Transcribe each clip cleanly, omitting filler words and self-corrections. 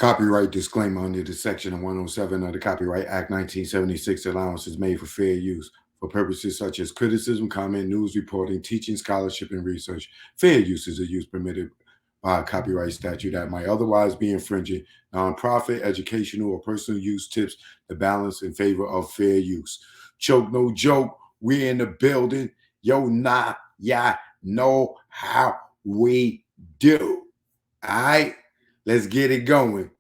Copyright disclaimer under the section of 107 of the Copyright Act 1976, allowance is made for fair use for purposes such as criticism, comment, news reporting, teaching, scholarship, and research. Fair use is a use permitted by a copyright statute that might otherwise be infringing. Nonprofit, educational, or personal use tips the balance in favor of fair use. Choke no joke, we in the building. Yo, nah, yeah, know how we do. All right, let's get it going.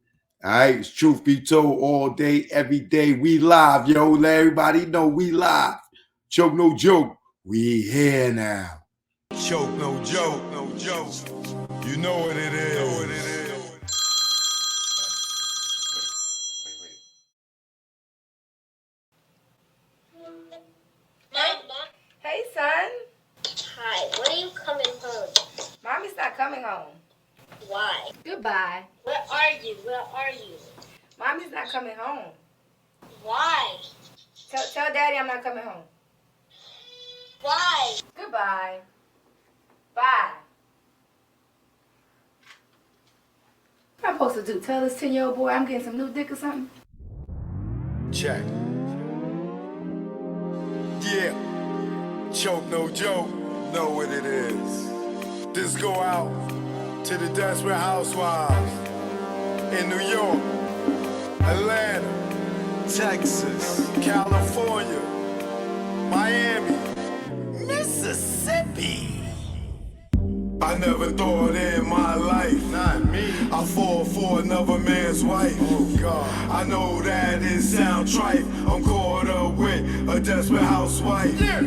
All right, it's truth be told all day, every day. We live, yo. Let everybody know we live. Choke no joke, we here now. Choke no joke, no joke. You know what it is. Hey, son. Hi, when are you coming home? Mommy's not coming home. Why? Goodbye. Where are you? Where are you? Mommy's not coming home. Why? Tell Daddy I'm not coming home. Why? Goodbye. Bye. What am I supposed to do? Tell this 10-year-old boy I'm getting some new dick or something? Check. Yeah. Choke no joke. Know what it is. This go out to the desperate housewives in New York, Atlanta, Texas, California, Miami, Mississippi. I never thought in my life, not me, I fall for another man's wife. Oh God, I know that it sound trite. I'm caught up with a desperate housewife. Yeah.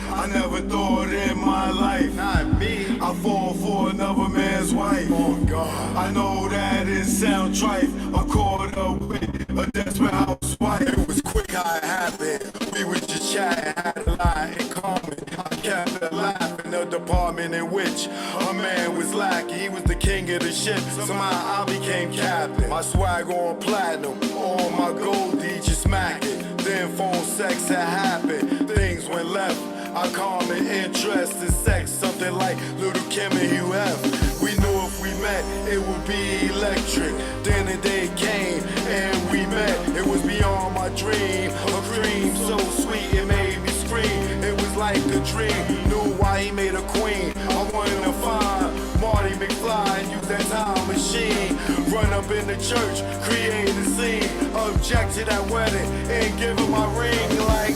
I never thought in my life, not me, I fall for another man's wife. Oh God, I know that it sound trite. I'm caught up with a desperate housewife. It was quick how it happened. We was just chatting, had a lot in common. I kept it alive in the department in which a man was lacking. He was the king of the ship. Somehow I became captain. My swag on platinum, all my gold just smacking. Then phone sex had happened. Things went left. I common interest in sex, something like Little Kim and Hugh F. We knew if we met, it would be electric. Then the day came and we met. It was beyond my dream, a dream so sweet it made me scream. It was like a dream, knew why he made a queen. I wanted to find Marty McFly and use that time machine. Run up in the church, create a scene. Object to that wedding and give him my ring like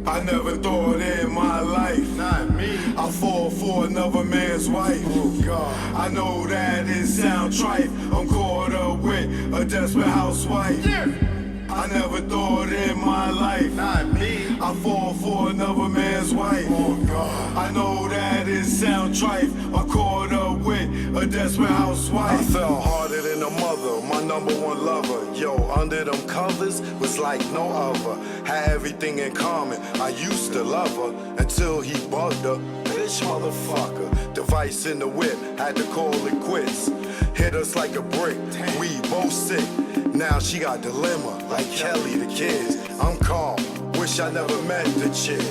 I never thought in my life, not me, I fall for another man's wife. Oh God, I know that it sound trite. I'm caught up with a desperate housewife. Yeah. I never thought in my life, not me, I fall for another man's wife. Oh God, I know that it sound trite. I'm caught up with a desperate housewife. I fell harder than a mother, my number one lover. Yo, under them covers was like no other. Had everything in common. I used to love her until he bugged her. Bitch motherfucker, device in the whip, had to call it quits. Hit us like a brick, we both sick. Now she got dilemma, like Kelly the kids. I'm calm, wish I never met the chick.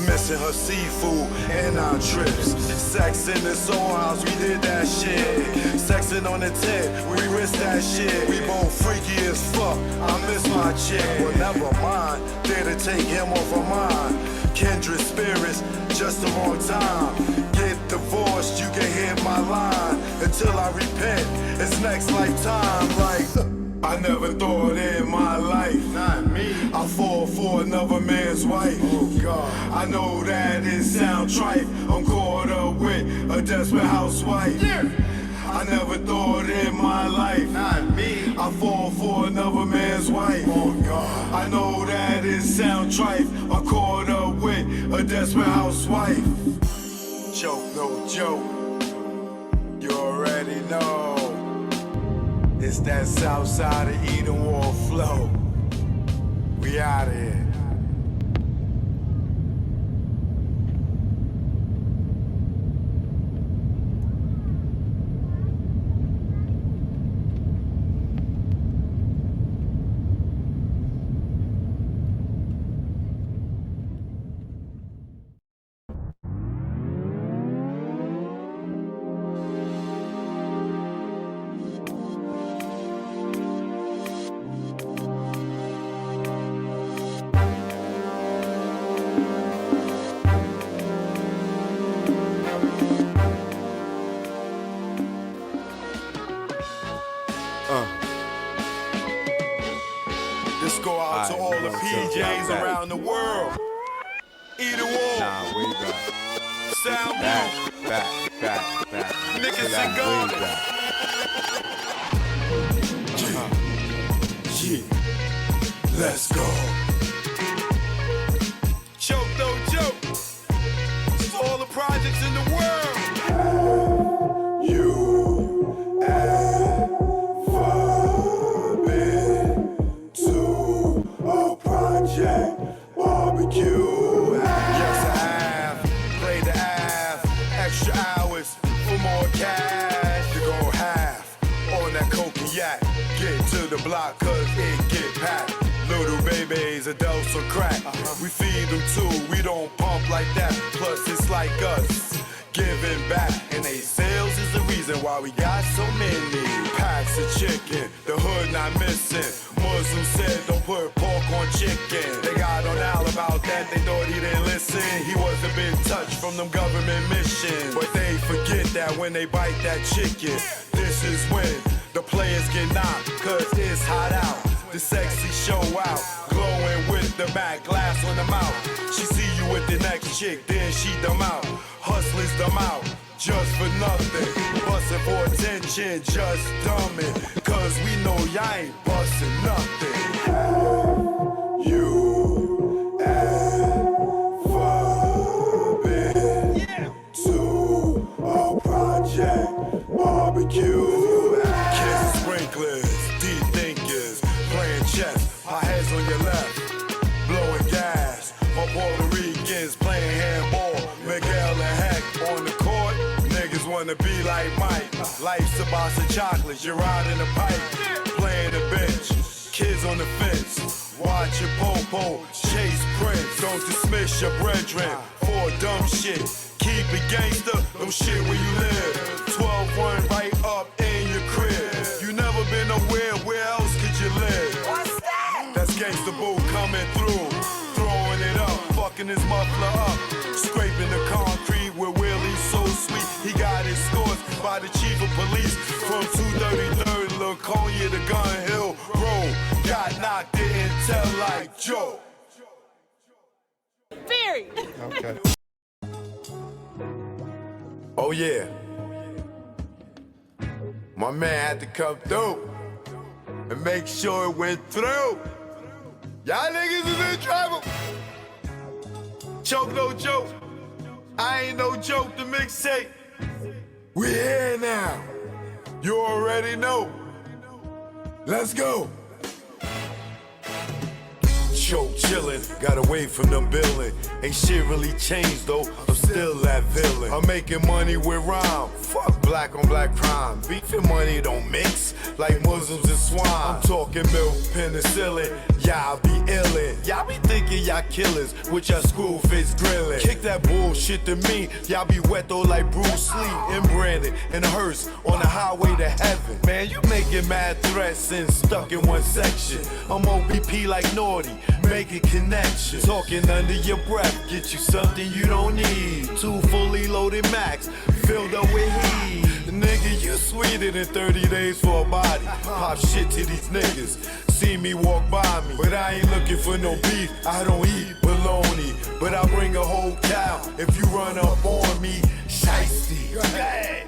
Missing her seafood and our trips. Sex in the soul house, we did that shit. Sexing on the tent, we risked that shit. We both freaky as fuck, I miss my chick. Well, never mind, there to take him off of mine. Kindred spirits, just the wrong time. Get divorced, you can hit my line. Until I repent, it's next lifetime. Like, I never thought in my life, not me, I fall for another man's wife. Oh God, I know that it sound trite. I'm caught up with a desperate housewife. Yeah. I never thought in my life, not me, I fall for another man's wife. Oh God, I know that it sound trite. I'm caught up with a desperate housewife. Choke no joke, you already know. It's that south side of Eden Wall flow. We out here. This go out to all the PJs around the world. Either war. Nah, way back. Sound Back. Niggas and Way guns. back. Let's go. Choke, no joke. To all the projects in the world. You ever been to a project barbecue? Yes, I have. Played the half. Extra hours for more cash. To go half on that coke and yak. Get to the block cause it get packed. Little babies, adults or crack. We feed them too, we don't pump like that. Plus it's like us, giving back. And they sales is the reason why we got so many packs of chicken. The hood not missing. Muslims said don't put pork on chicken. They got on Al about that, they thought he didn't listen. He wasn't been touched from them government missions. But they forget that when they bite that chicken, this is when the players get knocked, cause it's hot out. The sexy show out, glowing with the back glass on the mouth. She see you with the next chick, then she them out. Hustlers them out, just for nothing. Bustin' for attention, just dumbin'. Cause we know y'all ain't bustin' nothing. You ever been to a project barbecue? Kids and sprinklers, deep thinkers, playing chess, our heads on your left, blowing gas. My Puerto Ricans playing handball, Miguel and Heck on the court. Niggas wanna be like Mike. Life's a box of chocolates, you're riding a pipe, playing the bench. Kids on the fence, watch your po-po, chase Prince. Don't dismiss your brethren for dumb shit. Keep it gangster, don't shit where you live. 12-1 right up in your crib. You never been nowhere, where else could you live? What's that? That's Gangsta Boo coming through, throwing it up, fucking his muffler up, scraping the concrete with Willie's so sweet. He got escorts by the chief of police from 233rd, Lil Kanye to Gun Hill Road. Got knocked, didn't tell like Joe. Very. Okay. Oh yeah. My man had to come through and make sure it went through. Y'all niggas is in trouble. Choke no joke. I ain't no joke, the mixtape. We here now. You already know. Let's go. Choke chillin', got away from them billin'. Ain't shit really changed though, I'm still that villain. I'm making money with rhyme, fuck black on black crime. Beef and money don't mix, like Muslims and swine. I'm talking milk, penicillin, y'all be illin'. Y'all be thinking y'all killers, with y'all screw face grillin'. Kick that bullshit to me, y'all be wet though like Bruce Lee. And Brandon and Hearst on the highway to heaven. Man, you making mad threats and stuck in one section. I'm OBP like Naughty, making connections. Talking under your breath, get you something you don't need. 2 fully loaded Macs, filled up with heat. Nigga, you sweeter than 30 days for a body. Pop shit to these niggas, see me walk by me. But I ain't looking for no beef, I don't eat bologna. But I bring a whole cow if you run up on me. Shiesty,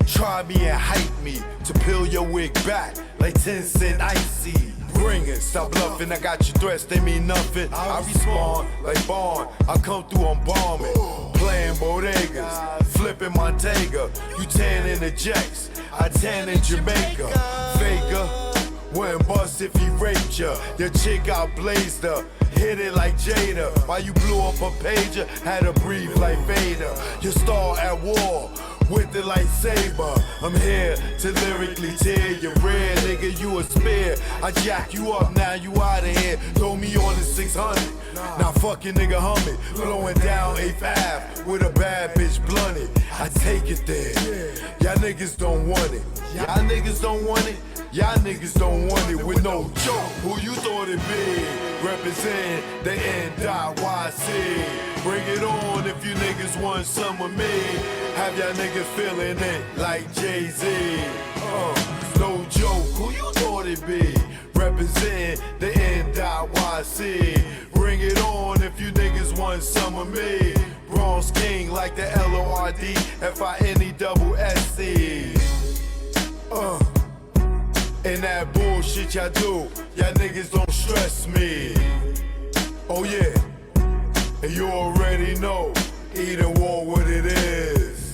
try me and hype me to peel your wig back like 10 cent icy. Bring it, stop bluffing, I got your threats, they mean nothing. I respond like Bond, I come through, I'm bombing. Playing bodegas, flipping Montega. You tan in the Jacks, I tan in Jamaica. Faker, wouldn't bust if he raped ya. Your chick out blazed her, hit it like Jada. While you blew up a pager, had her breathe like Vader. Your star at war with the lightsaber. I'm here to lyrically tear your rear, nigga, you a spear. I jack you up, now you outta here. Throw me on the 600. Now fucking nigga humming, blowing down 8th Ave with a bad bitch blunted. I take it there. Y'all niggas don't want it. Y'all niggas don't want it. Y'all niggas don't want it with no joke. Who you thought it be? Represent the NYC. Bring it on if you niggas want some of me. Have y'all niggas feeling it like Jay-Z. No joke. Who you thought it B, representing the NYC. Bring it on if you niggas want some of me. Bronze King like the LORDFINESSE. And that bullshit y'all do, y'all niggas don't stress me. Oh yeah, and you already know, Eden War what it is.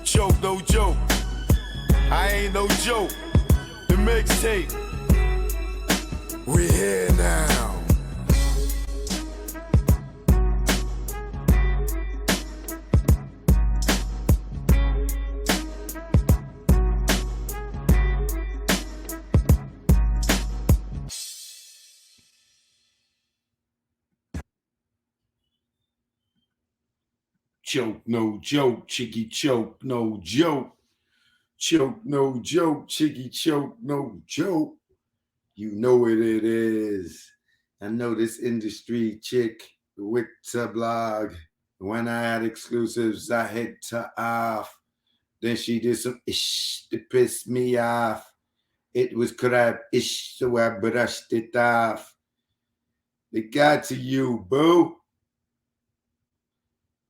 Choke, no joke, I ain't no joke. The mixtape, we here now. Choke, no joke, chicky choke, no joke. Choke, no joke, chicky choke, no joke. You know what it is. I know this industry chick with the blog. When I had exclusives, I hit her off. Then she did some ish to piss me off. It was crap ish, so I brushed it off. It got to you, boo.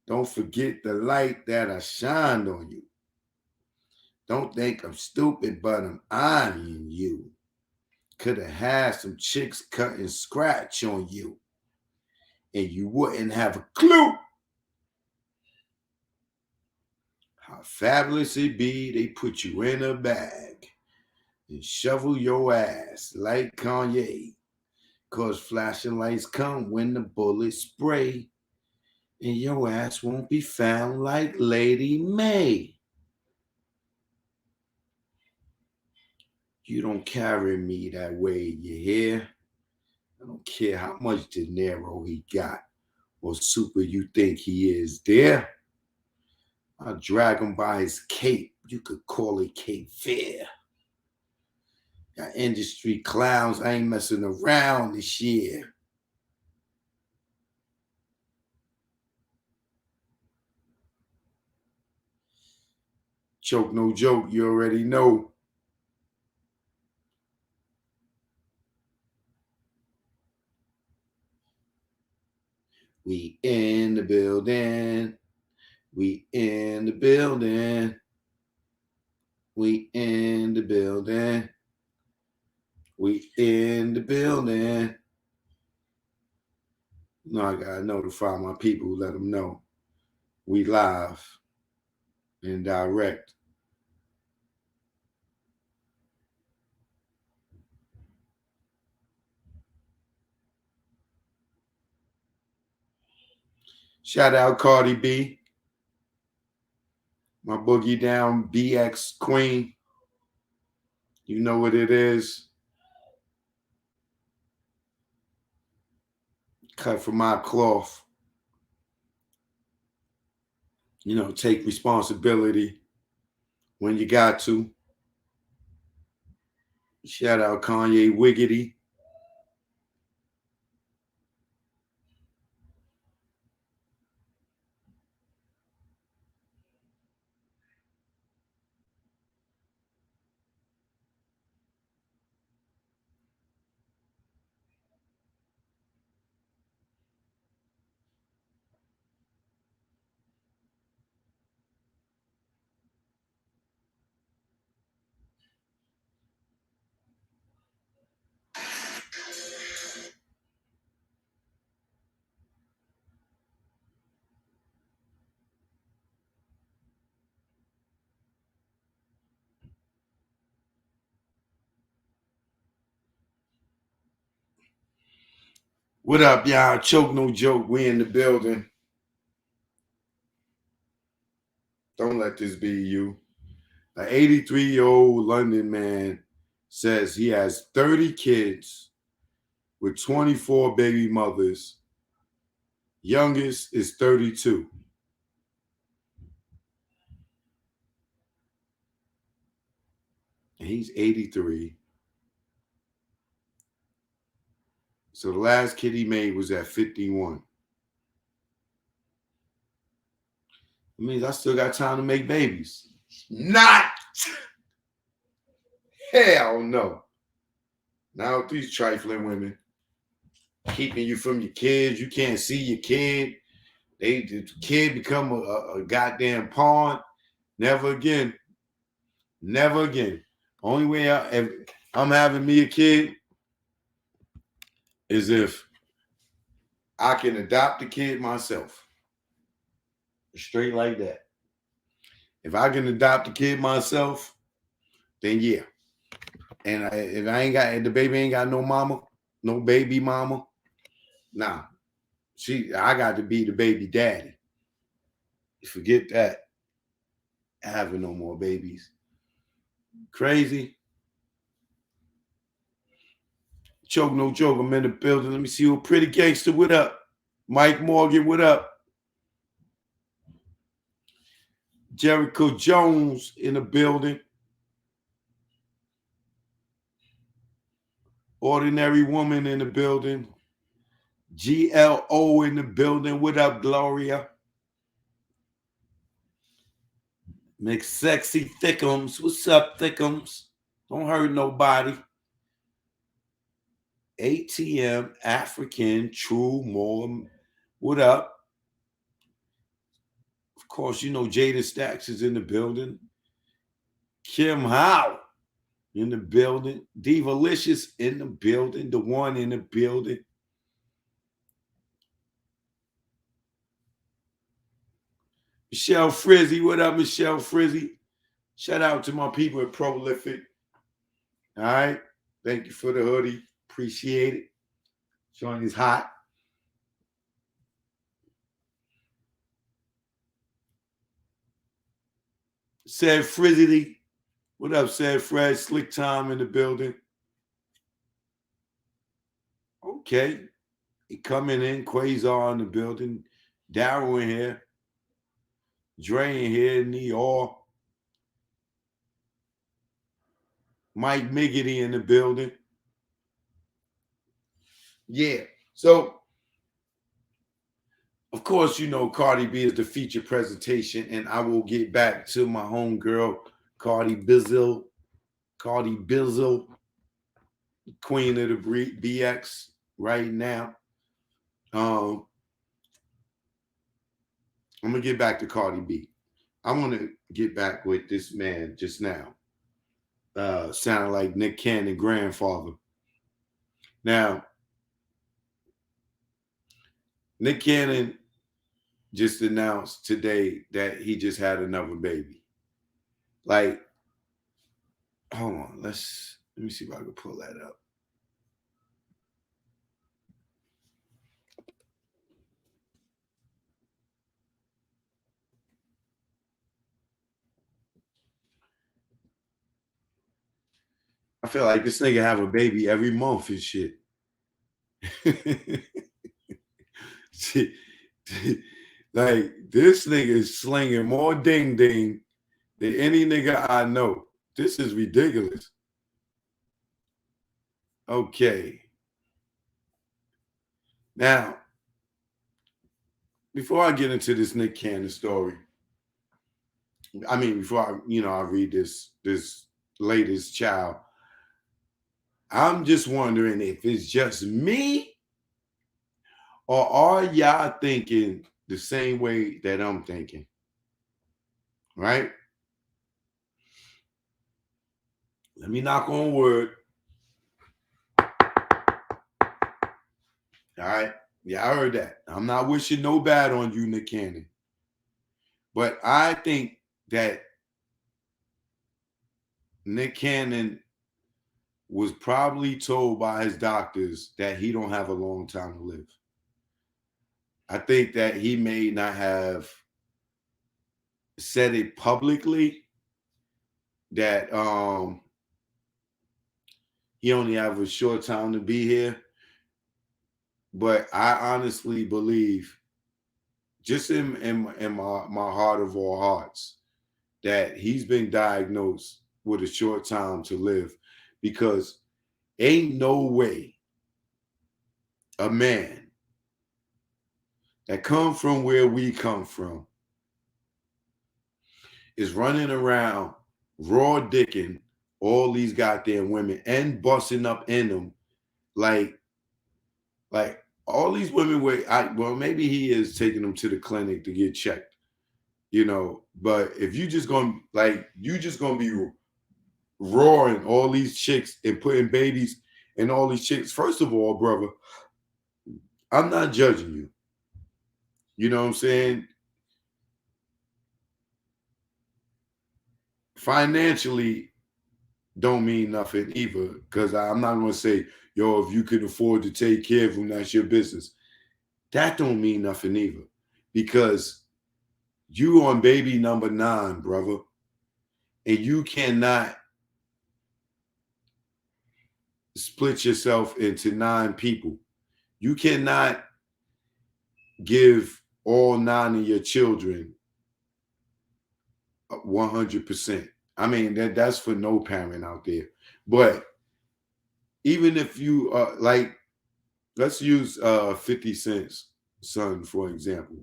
Don't forget the light that I shined on you. Don't think I'm stupid, but I'm eyeing you. Could have had some chicks cut and scratch on you, and you wouldn't have a clue how fabulous it be. They put you in a bag and shovel your ass like Kanye. Cause flashing lights come when the bullets spray, and your ass won't be found like Lady May. You don't carry me that way, you hear? I don't care how much dinero he got or super you think he is there. I'll drag him by his cape. You could call it Cape Fear. Got industry clowns, I ain't messing around this year. Choke, no joke, you already know. We in the building. We in the building. We in the building. We in the building. No, I gotta notify my people, let them know. We live and direct. Shout out Cardi B. My boogie down BX queen. You know what it is. Cut from my cloth. You know, take responsibility when you got to. Shout out Kanye Wiggity. What up, y'all? Choke, no joke. We in the building. Don't let this be you. An 83-year-old London man says he has 30 kids with 24 baby mothers. Youngest is 32. And he's 83. So the last kid he made was at 51. It means I still got time to make babies. Not. Hell no. Now these trifling women keeping you from your kids. You can't see your kid. The kid become a goddamn pawn. Never again. Never again. Only way if I'm having me a kid is if I can adopt the kid myself. Straight like that. If I can adopt the kid myself, then yeah. And if the baby ain't got no mama, no baby mama, nah. I got to be the baby daddy. Forget that. Having no more babies. Crazy. Choke, no joke. I'm in the building. Let me see you. Pretty gangster, what up? Mike Morgan, what up? Jericho Jones in the building. Ordinary Woman in the building. GLO in the building. What up, Gloria? McSexy Thickums. What's up, Thickums? Don't hurt nobody. ATM African True More. What up? Of course, you know Jada Stacks is in the building. Kim Howe in the building. Divalicious in the building. The one in the building. Michelle Frizzy. What up, Michelle Frizzy? Shout out to my people at Prolific. All right. Thank you for the hoodie. Appreciate it. Showing is hot. Said Frizzy. What up, said Fred? Slick Time in the building. Okay. He coming in. Quasar in the building. Daryl in here. Dre in here. Neor. Mike Miggity in the building. Yeah. So, of course, you know Cardi B is the feature presentation, and I will get back to my homegirl, Cardi Bizzle. Cardi Bizzle, queen of the BX right now. I'm going to get back to Cardi B. I want to get back with this man just now. Sounded like Nick Cannon grandfather. Now, Nick Cannon just announced today that he just had another baby. Like, hold on, let me see if I can pull that up. I feel like this nigga have a baby every month and shit. Like, this nigga is slinging more ding ding than any nigga I know. This is ridiculous. Okay. Now, before I get into this Nick Cannon story, I mean, before I read this latest child, I'm just wondering if it's just me, or are y'all thinking the same way that I'm thinking? Right? Let me knock on wood. All right. Yeah, I heard that. I'm not wishing no bad on you, Nick Cannon. But I think that Nick Cannon was probably told by his doctors that he don't have a long time to live. I think that he may not have said it publicly that he only have a short time to be here. But I honestly believe, just in my heart of all hearts, that he's been diagnosed with a short time to live, because ain't no way a man that come from where we come from is running around raw dicking all these goddamn women and busting up in them like all these women well maybe he is taking them to the clinic to get checked, but if you just gonna be roaring all these chicks and putting babies in all these chicks. First of all, brother, I'm not judging you. You know what I'm saying? Financially don't mean nothing either, because I'm not gonna say, yo, if you can afford to take care of them, that's your business. That don't mean nothing either, because you on baby number 9, brother, and you cannot split yourself into 9 people. You cannot give all 9 of your children 100%. I mean, that's for no parent out there. But even if you let's use 50 Cent's son for example.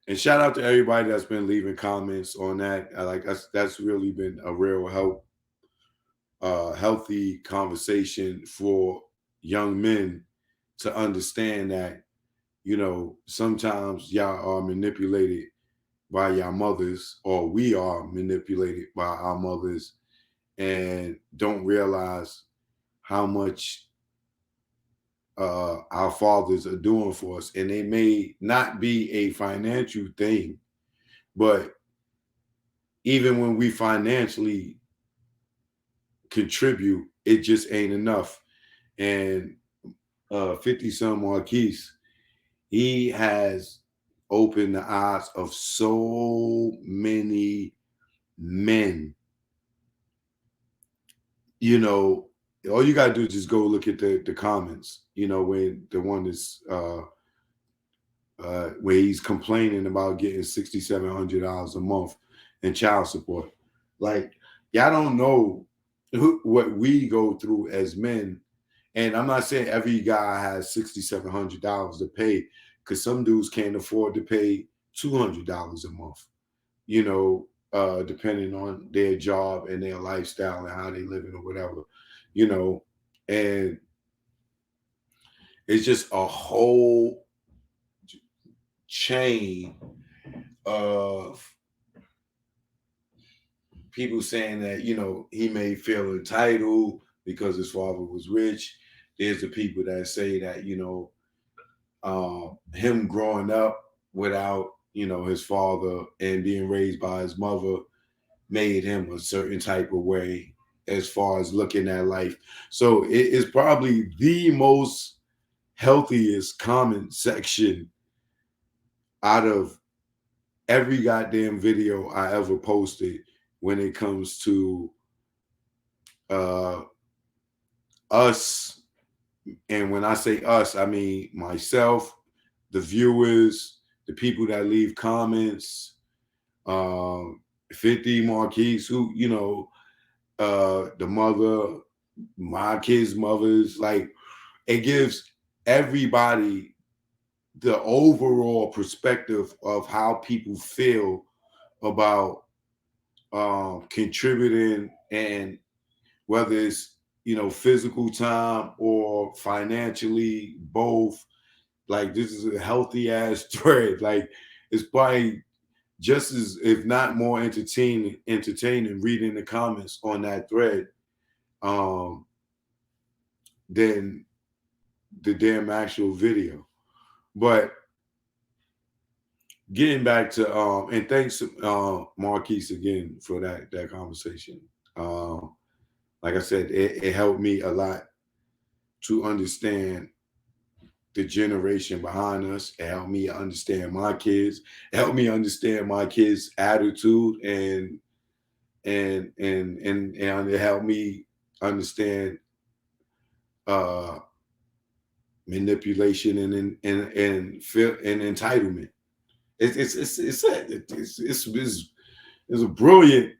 And shout out to everybody that's been leaving comments on that. That's really been a real healthy conversation for young men to understand that, sometimes y'all are manipulated by your mothers, or we are manipulated by our mothers, and don't realize how much our fathers are doing for us. And they may not be a financial thing, but even when we financially contribute, it just ain't enough. And 50 Son Marquise, he has opened the eyes of so many men. All you gotta do is just go look at the comments, when the one is where he's complaining about getting $6,700 a month in child support. Like, y'all don't know what we go through as men. And I'm not saying every guy has $6,700 to pay, because some dudes can't afford to pay $200 a month, depending on their job and their lifestyle and how they living or whatever, and it's just a whole chain of people saying that, he may feel entitled because his father was rich. There's the people that say that, him growing up without, his father and being raised by his mother made him a certain type of way as far as looking at life. So it is probably the most healthiest comment section out of every goddamn video I ever posted when it comes to us. And when I say us, I mean myself, the viewers, the people that leave comments, 50 Marquise, who, the mother, my kids' mothers, like, it gives everybody the overall perspective of how people feel about contributing, and whether it's, physical time or financially, both. Like, this is a healthy ass thread. Like, it's probably just as, if not more entertaining reading the comments on that thread than the damn actual video. But getting back to and thanks Marquise again for that conversation. Like I said, it helped me a lot to understand the generation behind us. It helped me understand my kids. It helped me understand my kids' attitude, and it helped me understand manipulation and entitlement. It's a brilliant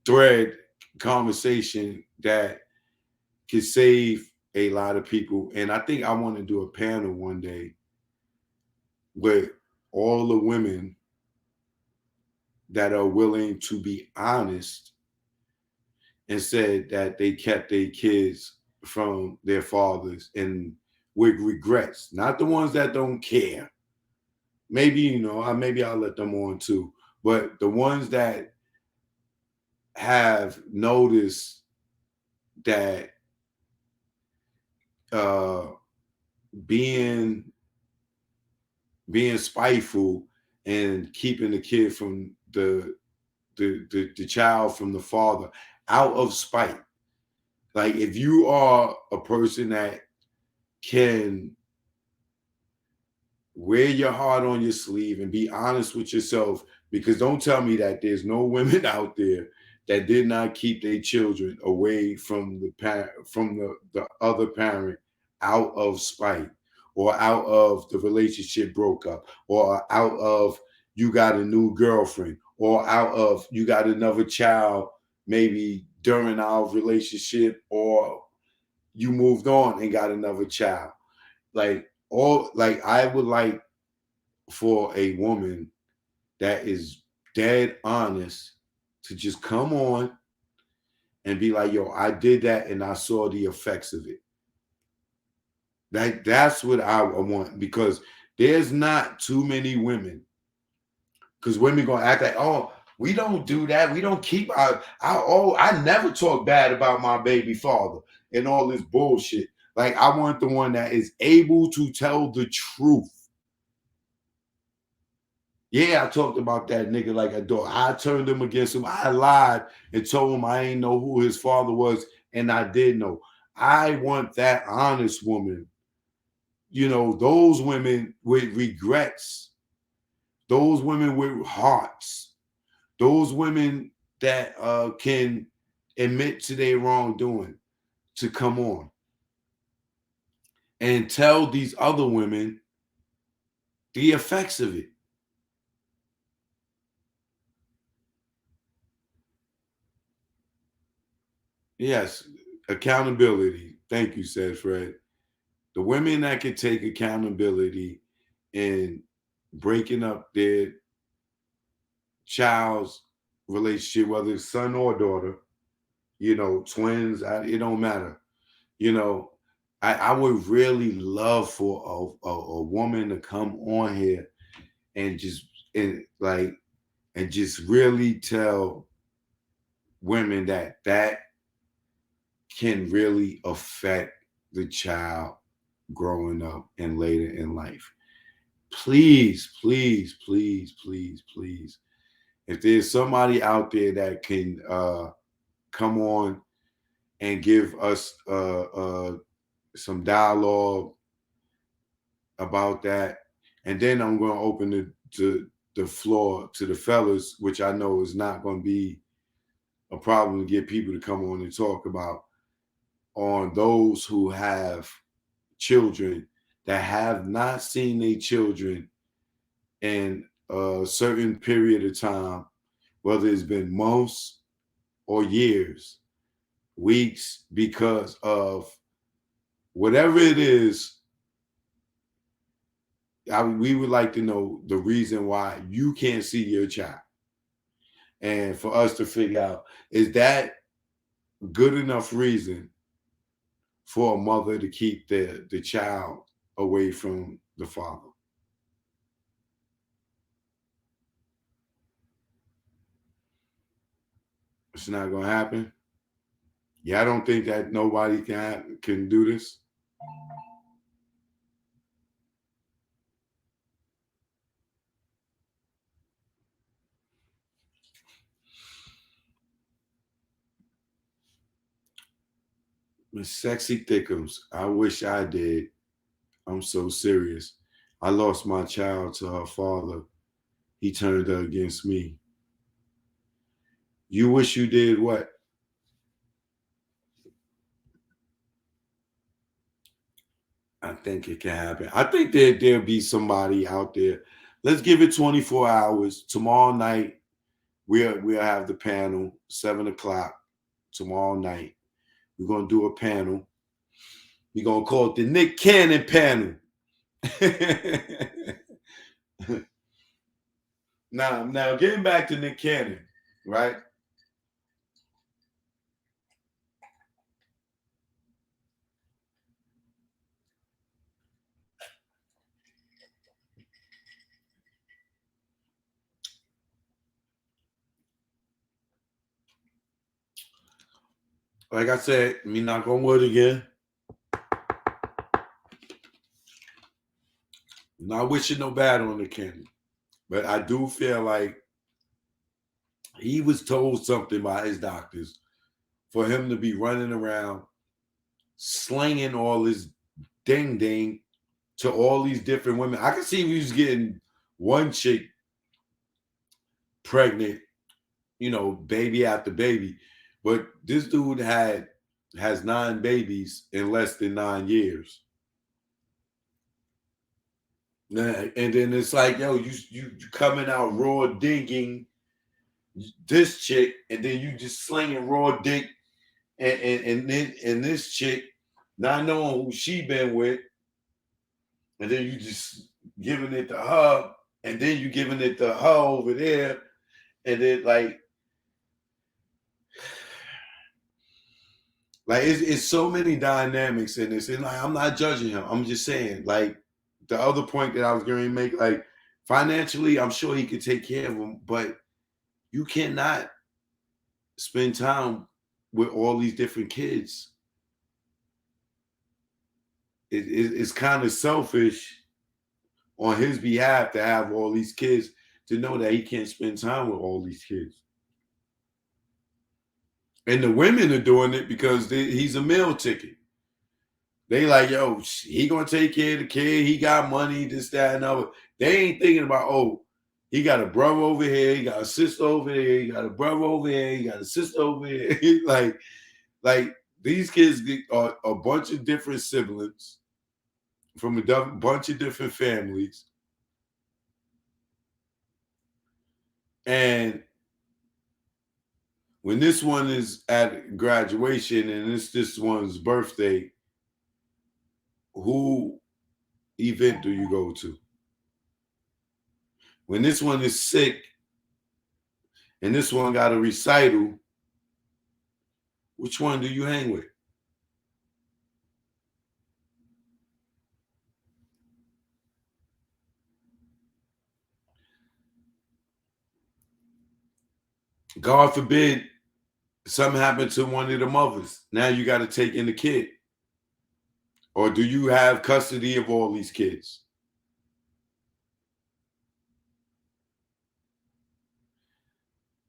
thread conversation that can save a lot of people. And I think I want to do a panel one day with all the women that are willing to be honest and said that they kept their kids from their fathers and with regrets, not the ones that don't care. Maybe, maybe I'll let them on too. But the ones that have noticed that uh, being spiteful and keeping the kid from the child from the father out of spite. Like if you are a person that can wear your heart on your sleeve and be honest with yourself, because don't tell me that there's no women out there that did not keep their children away from the parent, from the other parent, out of spite, or out of the relationship broke up, or out of you got a new girlfriend, or out of you got another child maybe during our relationship, or you moved on and got another child. Like I would like for a woman that is dead honest to just come on and be like, yo, I did that and I saw the effects of it. That's what I want, because there's not too many women, because women gonna act like, oh, we don't do that. We don't keep I never talk bad about my baby father and all this bullshit. Like I want the one that is able to tell the truth. Yeah, I talked about that nigga like a dog. I turned him against him. I lied and told him I ain't know who his father was, and I did know. I want that honest woman. Those women with regrets, those women with hearts, those women that can admit to their wrongdoing, to come on and tell these other women the effects of it. Yes, accountability. Thank you, said Fred. The women that can take accountability in breaking up their child's relationship, whether it's son or daughter, twins, it don't matter. I would really love for a woman to come on here and just really tell women that can really affect the child growing up and later in life. Please, please, please, please, please. If there's somebody out there that can come on and give us some dialogue about that, and then I'm going to open the floor to the fellas, which I know is not going to be a problem to get people to come on and talk about, on those who have children that have not seen their children in a certain period of time, whether it's been months or years, weeks, because of whatever it is. We would like to know the reason why you can't see your child, and for us to figure out, is that good enough reason for a mother to keep the child away from the father? It's not going to happen. Yeah, I don't think that nobody can do this. Miss Sexy Thickums, I wish I did. I'm so serious. I lost my child to her father. He turned her against me. You wish you did what? I think it can happen. I think there'll be somebody out there. Let's give it 24 hours. Tomorrow night, we'll have the panel, 7:00 tomorrow night. We're gonna do a panel. We're gonna call it the Nick Cannon panel. Now getting back to Nick Cannon, right? Like I said, me knock on wood again. Not wishing no bad on Nick Cannon, but I do feel like he was told something by his doctors for him to be running around slinging all this ding ding to all these different women. I can see if he was getting one chick pregnant, baby after baby, but this dude has 9 babies in less than 9 years. And then it's like, yo, you coming out raw digging this chick, and then you just slinging raw dick and this chick, not knowing who she been with, and then you just giving it to her, and then you giving it to her over there, and then like it's so many dynamics in this, and like I'm not judging him. I'm just saying, like the other point that I was going to make, like financially, I'm sure he could take care of him, but you cannot spend time with all these different kids. It's kind of selfish on his behalf to have all these kids, to know that he can't spend time with all these kids. And the women are doing it because he's a meal ticket. They like, yo, he gonna take care of the kid. He got money, this, that, and other. They ain't thinking about, oh, he got a brother over here, he got a sister over here, he got a brother over here, he got a sister over here. like these kids are a bunch of different siblings from a bunch of different families. And when this one is at graduation and it's this one's birthday, who event do you go to? When this one is sick and this one got a recital, which one do you hang with? God forbid something happened to one of the mothers. Now you got to take in the kid. Or do you have custody of all these kids?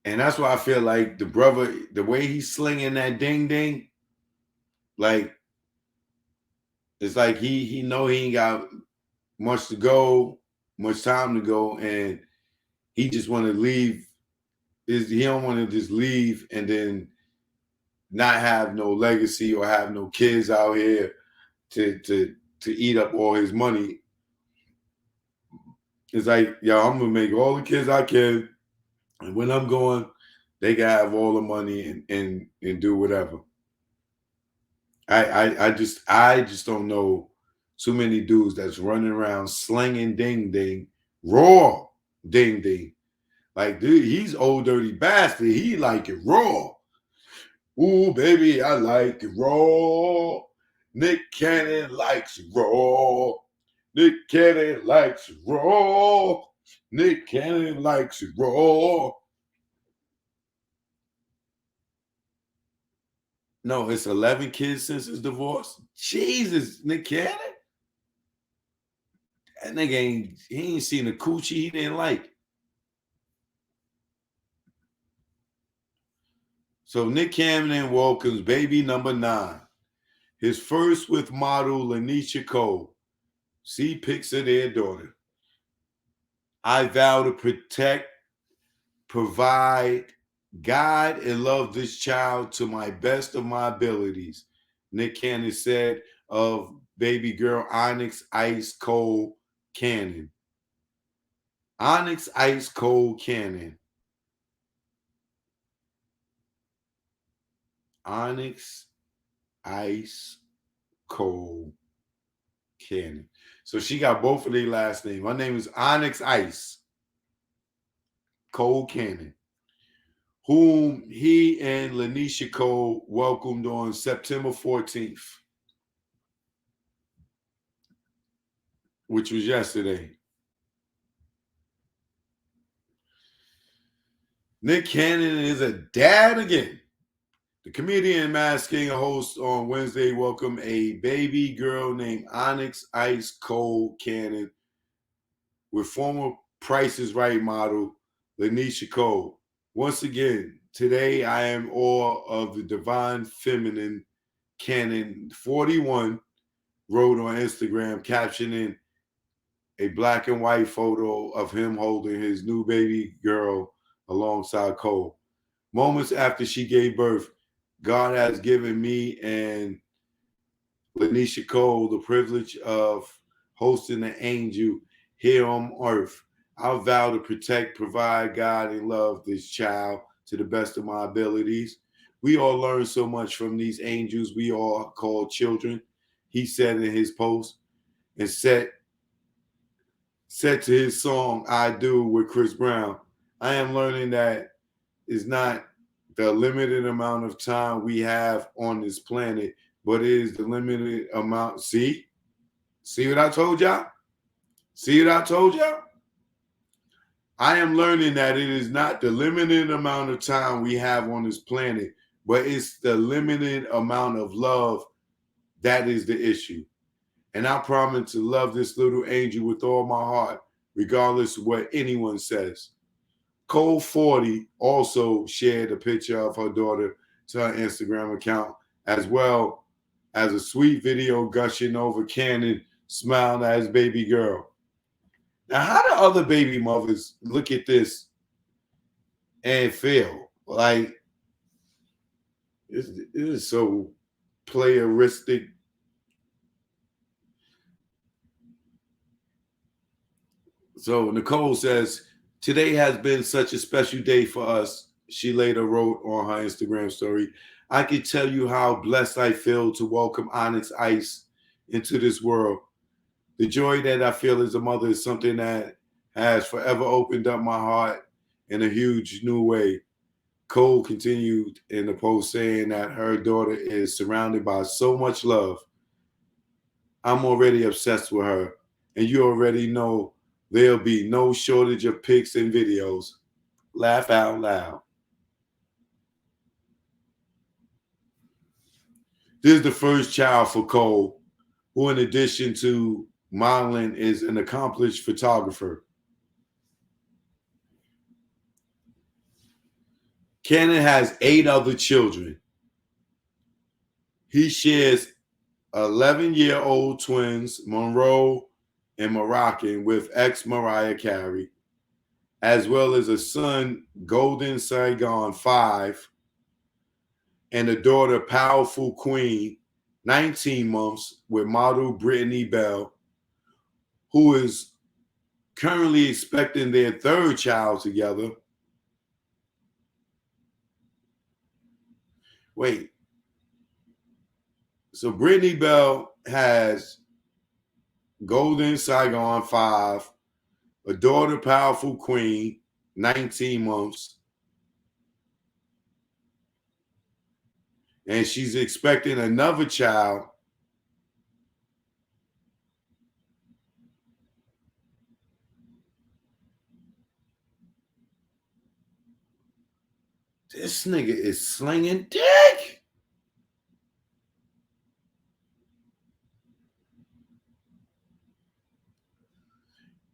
And that's why I feel like the brother, the way he's slinging that ding ding, like it's like he know he ain't got much to go, much time to go, and he just want to leave. He don't want to just leave and then not have no legacy or have no kids out here to eat up all his money. It's like, yo, I'm gonna make all the kids I can, and when I'm going, they can have all the money and do whatever. I just don't know too many dudes that's running around slinging ding ding, raw ding ding. Like, dude, he's old dirty bastard. He like it raw. Ooh, baby, I like it raw. Nick Cannon likes it raw. Nick Cannon likes it raw. Nick Cannon likes it raw. No, it's 11 kids since his divorce. Jesus, Nick Cannon? That nigga he ain't seen a coochie he didn't like. So Nick Cannon welcomes baby number 9. His first with model Lanisha Cole. See pics of their daughter. I vow to protect, provide, guide, and love this child to my best of my abilities, Nick Cannon said of baby girl Onyx Ice Cold Cannon. Onyx Ice Cold Cannon. Onyx Ice Cold Cannon. So she got both of their last names. My name is Onyx Ice. Cole Cannon, whom he and Lanisha Cole welcomed on September 14th, which was yesterday. Nick Cannon is a dad again. The comedian masking a host on Wednesday welcomed a baby girl named Onyx Ice Cole Cannon with former Price is Right model Lanisha Cole. Once again, today I am awe of the divine feminine. Cannon 41 wrote on Instagram, captioning a black and white photo of him holding his new baby girl alongside Cole. Moments after she gave birth, God has given me and Lanisha Cole the privilege of hosting an angel here on earth. I vow to protect, provide, guide, and love this child to the best of my abilities. We all learn so much from these angels we all call children, he said in his post, and set to his song I Do with Chris Brown. I am learning that it's not the limited amount of time we have on this planet, but it is the limited amount. See what I told y'all? See what I told y'all? I am learning that it is not the limited amount of time we have on this planet, but it's the limited amount of love that is the issue. And I promise to love this little angel with all my heart, regardless of what anyone says. Cole 40 also shared a picture of her daughter to her Instagram account, as well as a sweet video gushing over Cannon smiling at his baby girl. Now, how do other baby mothers look at this and feel? Like, it is so playeristic. So Nicole says, today has been such a special day for us. She later wrote on her Instagram story, I can tell you how blessed I feel to welcome Onyx Ice into this world. The joy that I feel as a mother is something that has forever opened up my heart in a huge new way. Cole continued in the post saying that her daughter is surrounded by so much love. I'm already obsessed with her, and you already know there'll be no shortage of pics and videos. Laugh out loud. This is the first child for Cole, who in addition to modeling is an accomplished photographer. Cannon has 8 other children. He shares 11-year-old twins, Monroe and Moroccan, with ex-Mariah Carey, as well as a son, Golden Saigon 5, and a daughter, Powerful Queen, 19 months, with model Brittany Bell, who is currently expecting their 3rd child together. Wait. So Brittany Bell has Golden Saigon 5, a daughter, Powerful Queen, 19 months, and she's expecting another child. This nigga is slinging dick.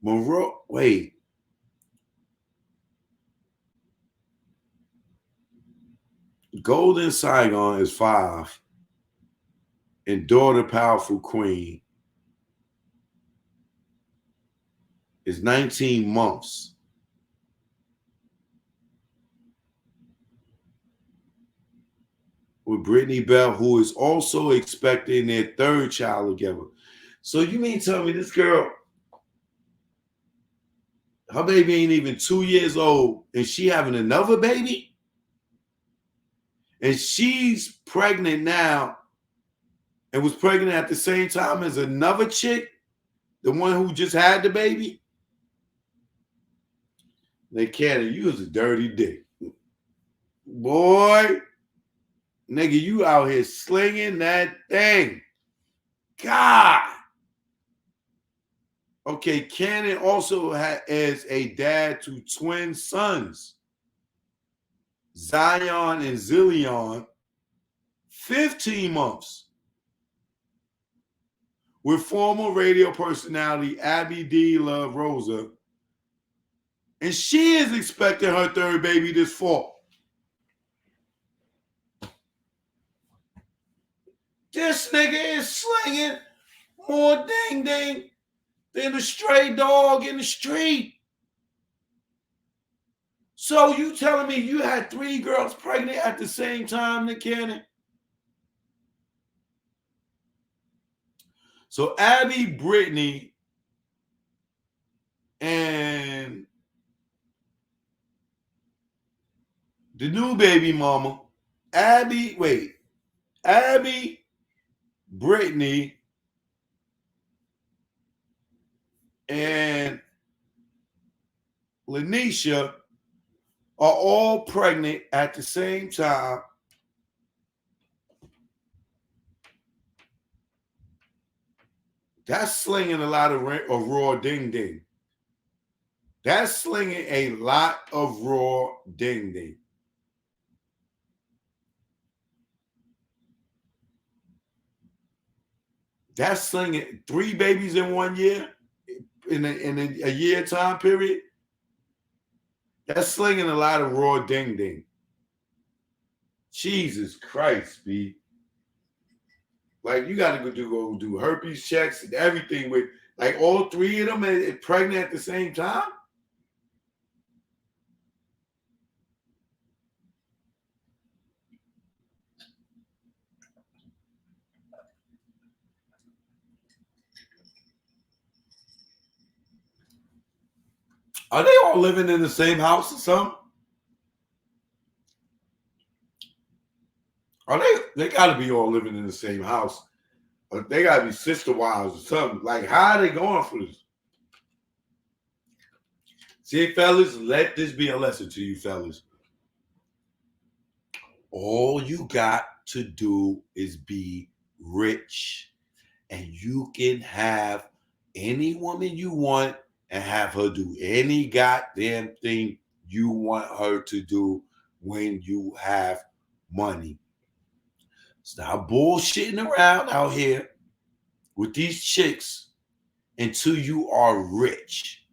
Monroe, wait. Golden Saigon is 5, and daughter, Powerful Queen, is 19 months. With Brittany Bell, who is also expecting their 3rd child together. So you mean tell me this girl, her baby ain't even 2 years old, and she having another baby? And she's pregnant now and was pregnant at the same time as another chick, the one who just had the baby? Nick Cannon, you was a dirty dick. Boy, nigga, you out here slinging that thing. God. Okay, Cannon also is a dad to twin sons, Zion and Zillion, 15 months, with former radio personality Abby D. Love Rosa, and she is expecting her third baby this fall. This nigga is slinging more ding ding than a stray dog in the street. So you telling me you had 3 girls pregnant at the same time, Nick Cannon? So Abby, Brittany, and the new baby mama, Abby, Brittany, and Lanisha are all pregnant at the same time. That's slinging a lot of raw ding ding. That's slinging a lot of raw ding ding. That's slinging 3 babies in 1 year, in a year time period. That's slinging a lot of raw ding ding. Jesus Christ, B. Like, you got to go do herpes checks and everything with, like, all 3 of them are pregnant at the same time? Are they all living in the same house or something? Are they got to be all living in the same house. Or they got to be sister wives or something. Like, how are they going for this? See, fellas, let this be a lesson to you, fellas. All you got to do is be rich, and you can have any woman you want and have her do any goddamn thing you want her to do when you have money. Stop bullshitting around out here with these chicks until you are rich.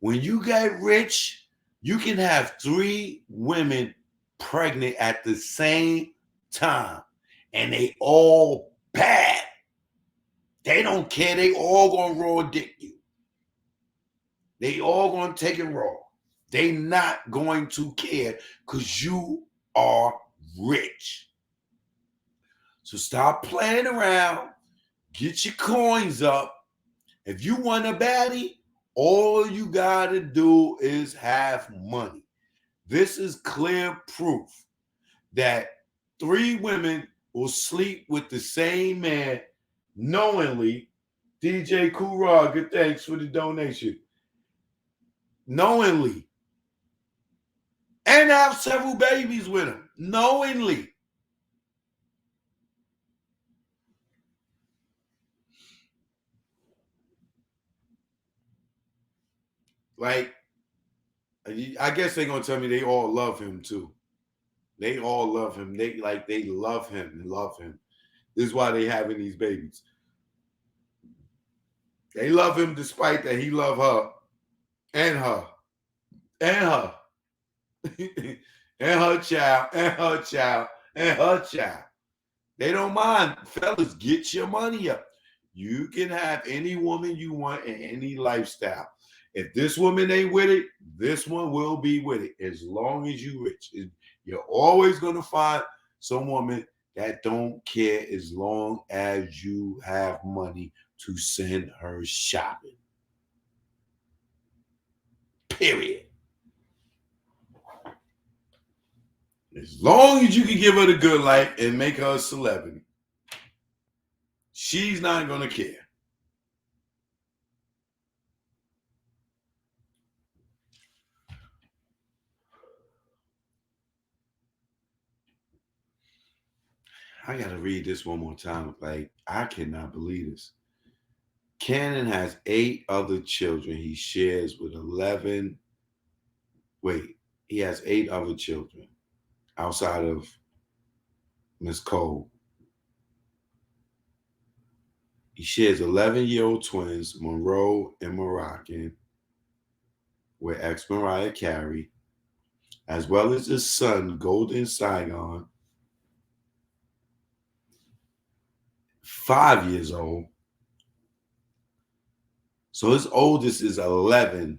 When you get rich, you can have 3 women pregnant at the same time, and they all bad. They don't care. They all gonna raw dick you. They all gonna take it raw. They not going to care because you are rich. So stop playing around. Get your coins up. If you want a baddie, all you gotta do is have money. This is clear proof that 3 women will sleep with the same man knowingly. DJ Kool good thanks for the donation. Knowingly. And have several babies with him. Knowingly. Like, I guess they're gonna tell me they all love him too. They all love him. They love him and love him. This is why they having these babies. They love him despite that he love her and her and her and her child and her child and her child. They don't mind. Fellas, get your money up. You can have any woman you want in any lifestyle. If this woman ain't with it, this one will be with it as long as you rich. You're always going to find some woman that don't care as long as you have money to send her shopping. Period. As long as you can give her the good life and make her a celebrity, she's not going to care. I gotta read this one more time. Like, I cannot believe this. Cannon has 8 other children he shares with 11. Wait, he has 8 other children outside of Miss Cole. He shares 11-year-old twins, Monroe and Moroccan, with ex Mariah Carey, as well as his son, Golden Saigon, 5 years old. So his oldest is 11. And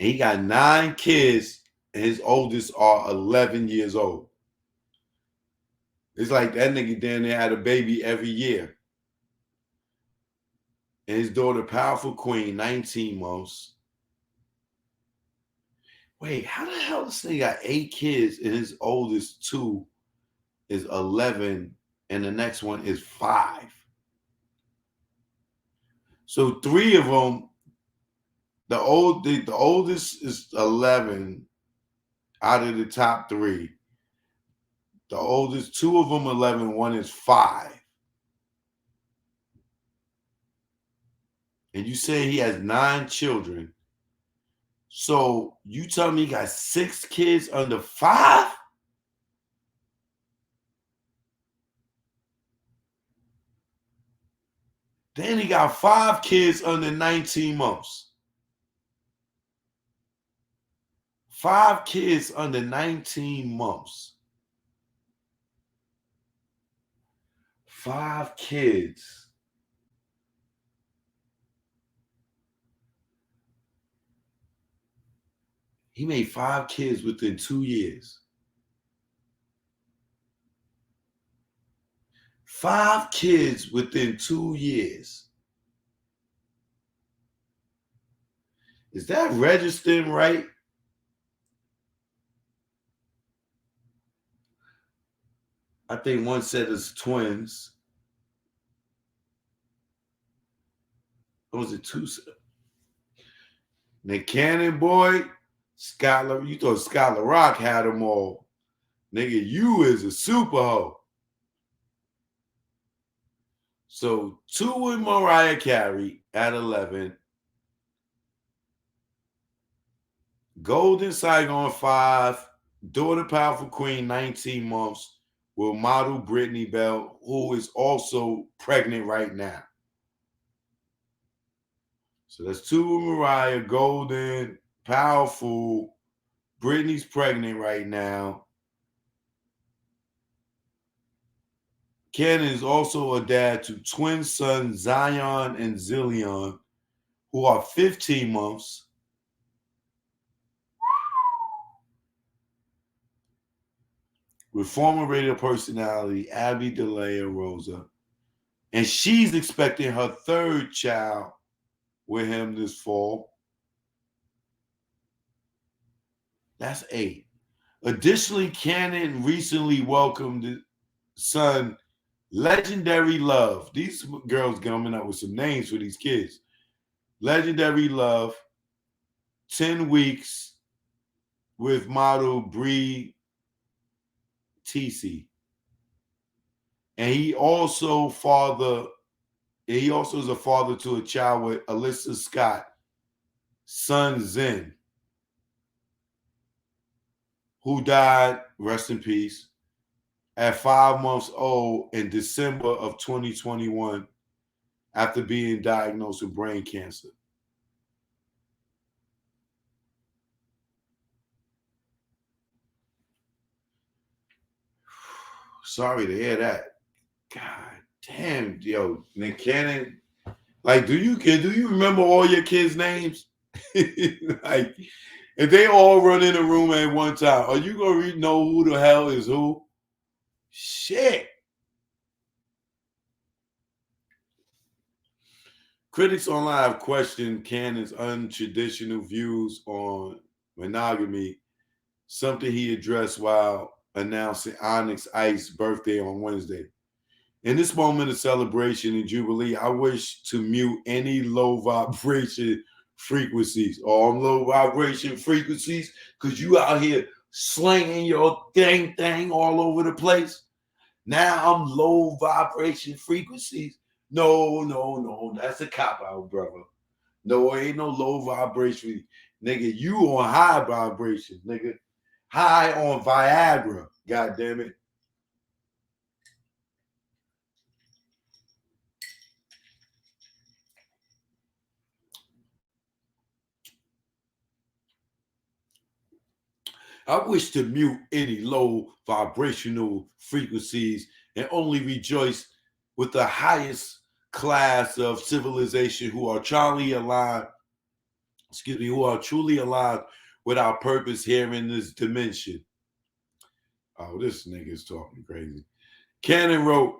he got 9 kids, and his oldest are 11 years old. It's like that nigga down there had a baby every year. And his daughter, Powerful Queen, 19 months. Wait, how the hell this nigga got 8 kids and his oldest 2 is 11 and the next one is 5? So 3 of them, the oldest is 11 out of the top 3. The oldest, 2 of them 11, one is 5. And you say he has 9 children. So you tell me he got 6 kids under 5? Then he got 5 kids under 19 months. 5 kids under 19 months. 5 kids. He made 5 kids within 2 years. 5 kids within 2 years. Is that registering right? I think one said it's twins. Or was it 2? Nick Cannon, boy, Skylar, you thought Skylar Rock had them all. Nigga, you is a super hoe. So 2 with Mariah Carey at 11. Golden Saigon 5. Daughter Powerful Queen 19 months with model Brittany Bell, who is also pregnant right now. So that's 2 with Mariah, Golden, Powerful. Brittany's pregnant right now. Cannon is also a dad to twin sons Zion and Zillion, who are 15 months. With former radio personality Abby DeLea Rosa. And she's expecting her 3rd child with him this fall. That's 8. Additionally, Cannon recently welcomed son Legendary Love. These girls coming up with some names for these kids. Legendary Love, 10 weeks with model Bree TC. And he also is a father to a child with Alyssa Scott, son Zen, who died, rest in peace, at 5 months old in December of 2021 after being diagnosed with brain cancer. Sorry to hear that. God damn, yo, Nick Cannon. Like, do you remember all your kids' names? Like, if they all run in a room at one time, are you gonna know who the hell is who? Shit. Critics online have questioned Cannon's untraditional views on monogamy, something he addressed while announcing Onyx Ice's birthday on Wednesday. In this moment of celebration and jubilee, I wish to mute any low vibration frequencies or low vibration frequencies because you out here slinging your thing all over the place. Now I'm low vibration frequencies. No. That's a cop out, brother. No, ain't no low vibration. Nigga, you on high vibration, nigga. High on Viagra. God damn it. I wish to mute any low vibrational frequencies and only rejoice with the highest class of civilization who are truly alive, who are truly alive with our purpose here in this dimension. Oh, this nigga's talking crazy. Cannon wrote,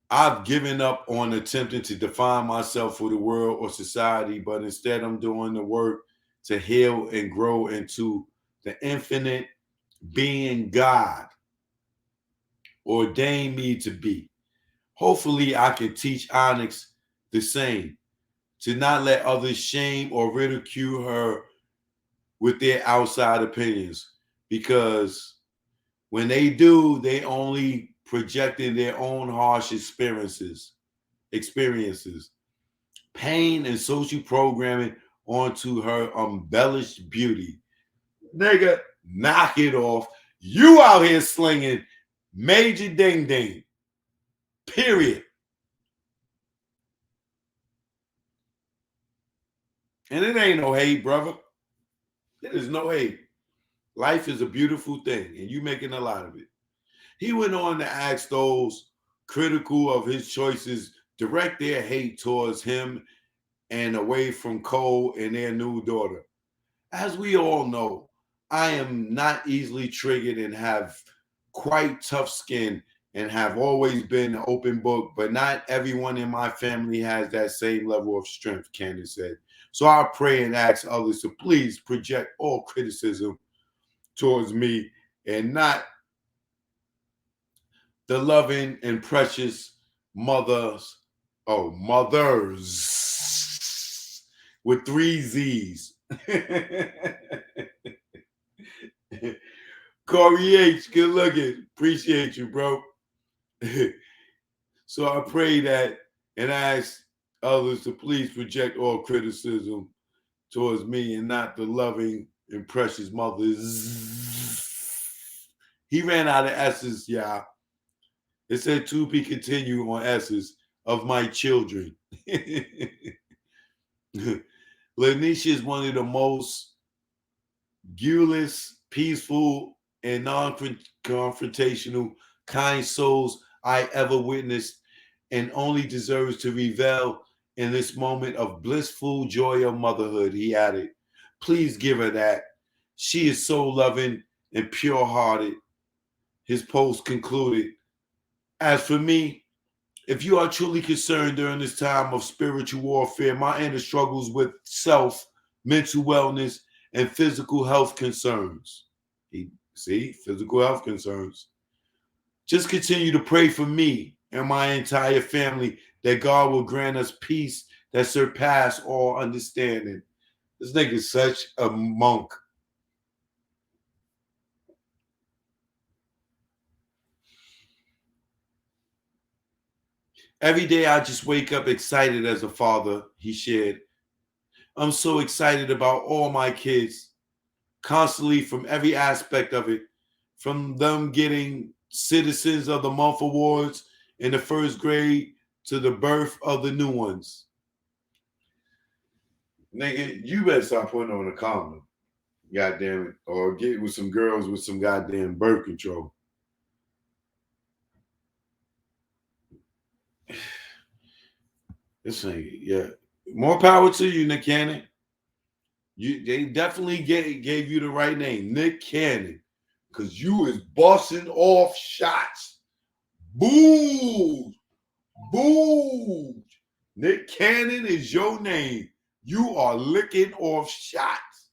I've given up on attempting to define myself for the world or society, but instead I'm doing the work to heal and grow into the infinite being God ordained me to be. Hopefully, I can teach Onyx the same, to not let others shame or ridicule her with their outside opinions, because when they do, they only projecting their own harsh experiences, pain and social programming onto her embellished beauty. Nigga, knock it off. You out here slinging major ding ding. Period. And it ain't no hate, brother. It is no hate. Life is a beautiful thing, and you making a lot of it. He went on to ask those critical of his choices direct their hate towards him and away from Cole and their new daughter. As we all know, I am not easily triggered and have quite tough skin and have always been an open book, but not everyone in my family has that same level of strength, Candace said. So I pray and ask others to please project all criticism towards me and not the loving and precious mothers with 3 Z's. Corey H, good looking. Appreciate you, bro. So I pray that and ask others to please project all criticism towards me and not the loving and precious mothers. He ran out of S's, y'all. It said to be continued on S's of my children. Lanisha is one of the most guileless, peaceful, and non-confrontational, kind souls I ever witnessed, and only deserves to revel in this moment of blissful joy of motherhood, he added. Please give her that. She is so loving and pure-hearted. His post concluded. As for me, if you are truly concerned during this time of spiritual warfare, my inner struggles with self, mental wellness, and physical health concerns. Physical health concerns. Just continue to pray for me and my entire family that God will grant us peace that surpass all understanding. This nigga's such a monk. Every day I just wake up excited as a father, he shared. I'm so excited about all my kids, constantly from every aspect of it, from them getting Citizens of the Month awards in the first grade to the birth of the new ones. Nigga, you better stop putting on a condom. God damn it. Or get with some girls with some goddamn birth control. This nigga, yeah. More power to you, Nick Cannon. They definitely gave you the right name, Nick Cannon, because you is busting off shots. Boo! Boo! Nick Cannon is your name. You are licking off shots.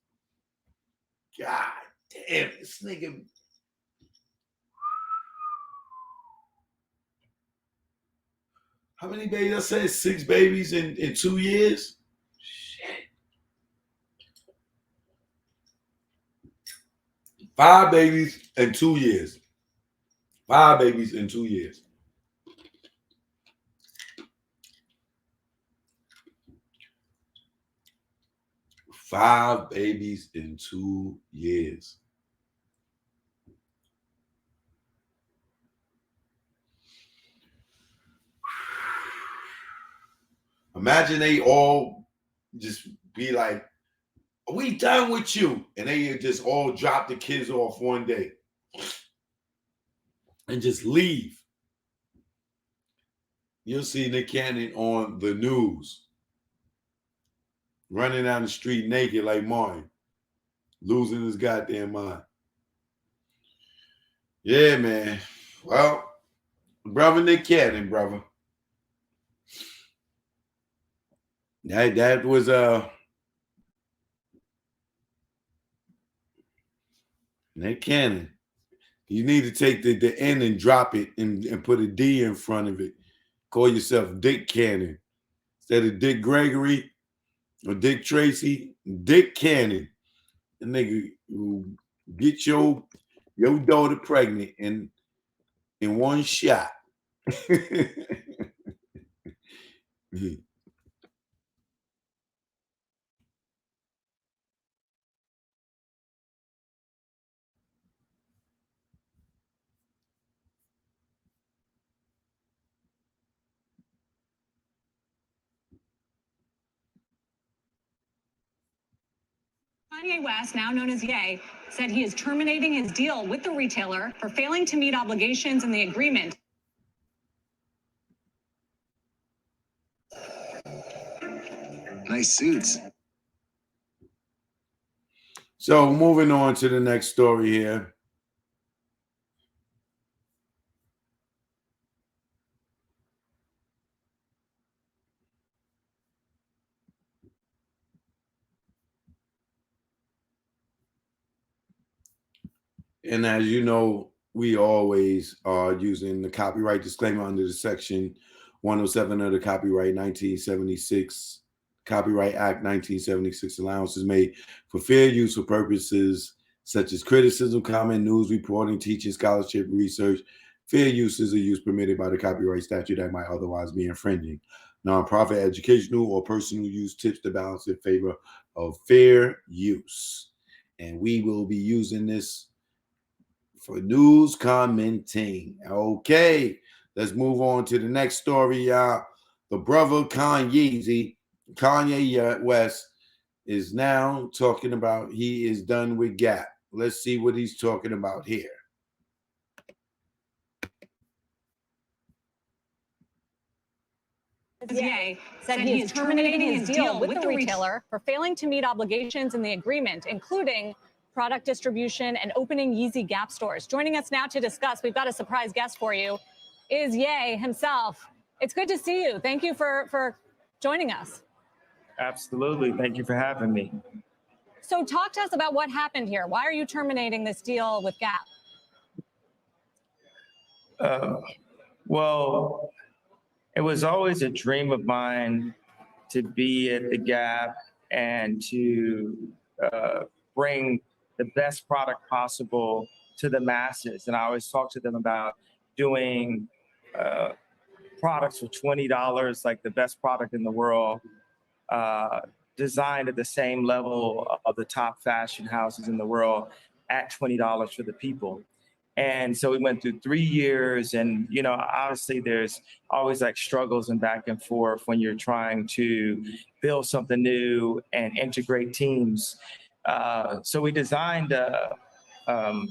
God damn, this nigga. How many babies? I said 6 babies in 2 years? Shit. 5 babies in 2 years. 5 babies in 2 years. 5 babies in 2 years. Imagine they all just be like, we done with you. And they just all drop the kids off one day and just leave. You'll see Nick Cannon on the news running down the street naked like Martin, losing his goddamn mind. Yeah, man. Well, brother Nick Cannon, brother. That was Nick Cannon. You need to take the N and drop it and put a D in front of it. Call yourself Dick Cannon. Instead of Dick Gregory or Dick Tracy, Dick Cannon. The nigga who get your daughter pregnant in one shot. Kanye West, now known as Ye, said he is terminating his deal with the retailer for failing to meet obligations in the agreement. Nice suits. So moving on to the next story here. And as you know, we always are using the copyright disclaimer under the section 107 of the Copyright 1976, Copyright Act 1976. Allowances made for fair use for purposes such as criticism, comment, news reporting, teaching, scholarship, research. Fair uses are use permitted by the copyright statute that might otherwise be infringing. Nonprofit, educational, or personal use tips the balance in favor of fair use. And we will be using this for news commenting. Okay, let's move on to the next story, y'all. The brother Kanye West is now talking about he is done with Gap. Let's see what he's talking about here. Ye said he is terminating his deal with the retailer for failing to meet obligations in the agreement, including product distribution and opening Yeezy Gap stores. Joining us now to discuss, we've got a surprise guest for you, is Ye himself. It's good to see you. Thank you for joining us. Absolutely. Thank you for having me. So talk to us about what happened here. Why are you terminating this deal with Gap? Well, it was always a dream of mine to be at the Gap and to bring the best product possible to the masses. And I always talk to them about doing products for $20, like the best product in the world, designed at the same level of the top fashion houses in the world at $20 for the people. And so we went through 3 years, and obviously there's always like struggles and back and forth when you're trying to build something new and integrate teams. So we designed an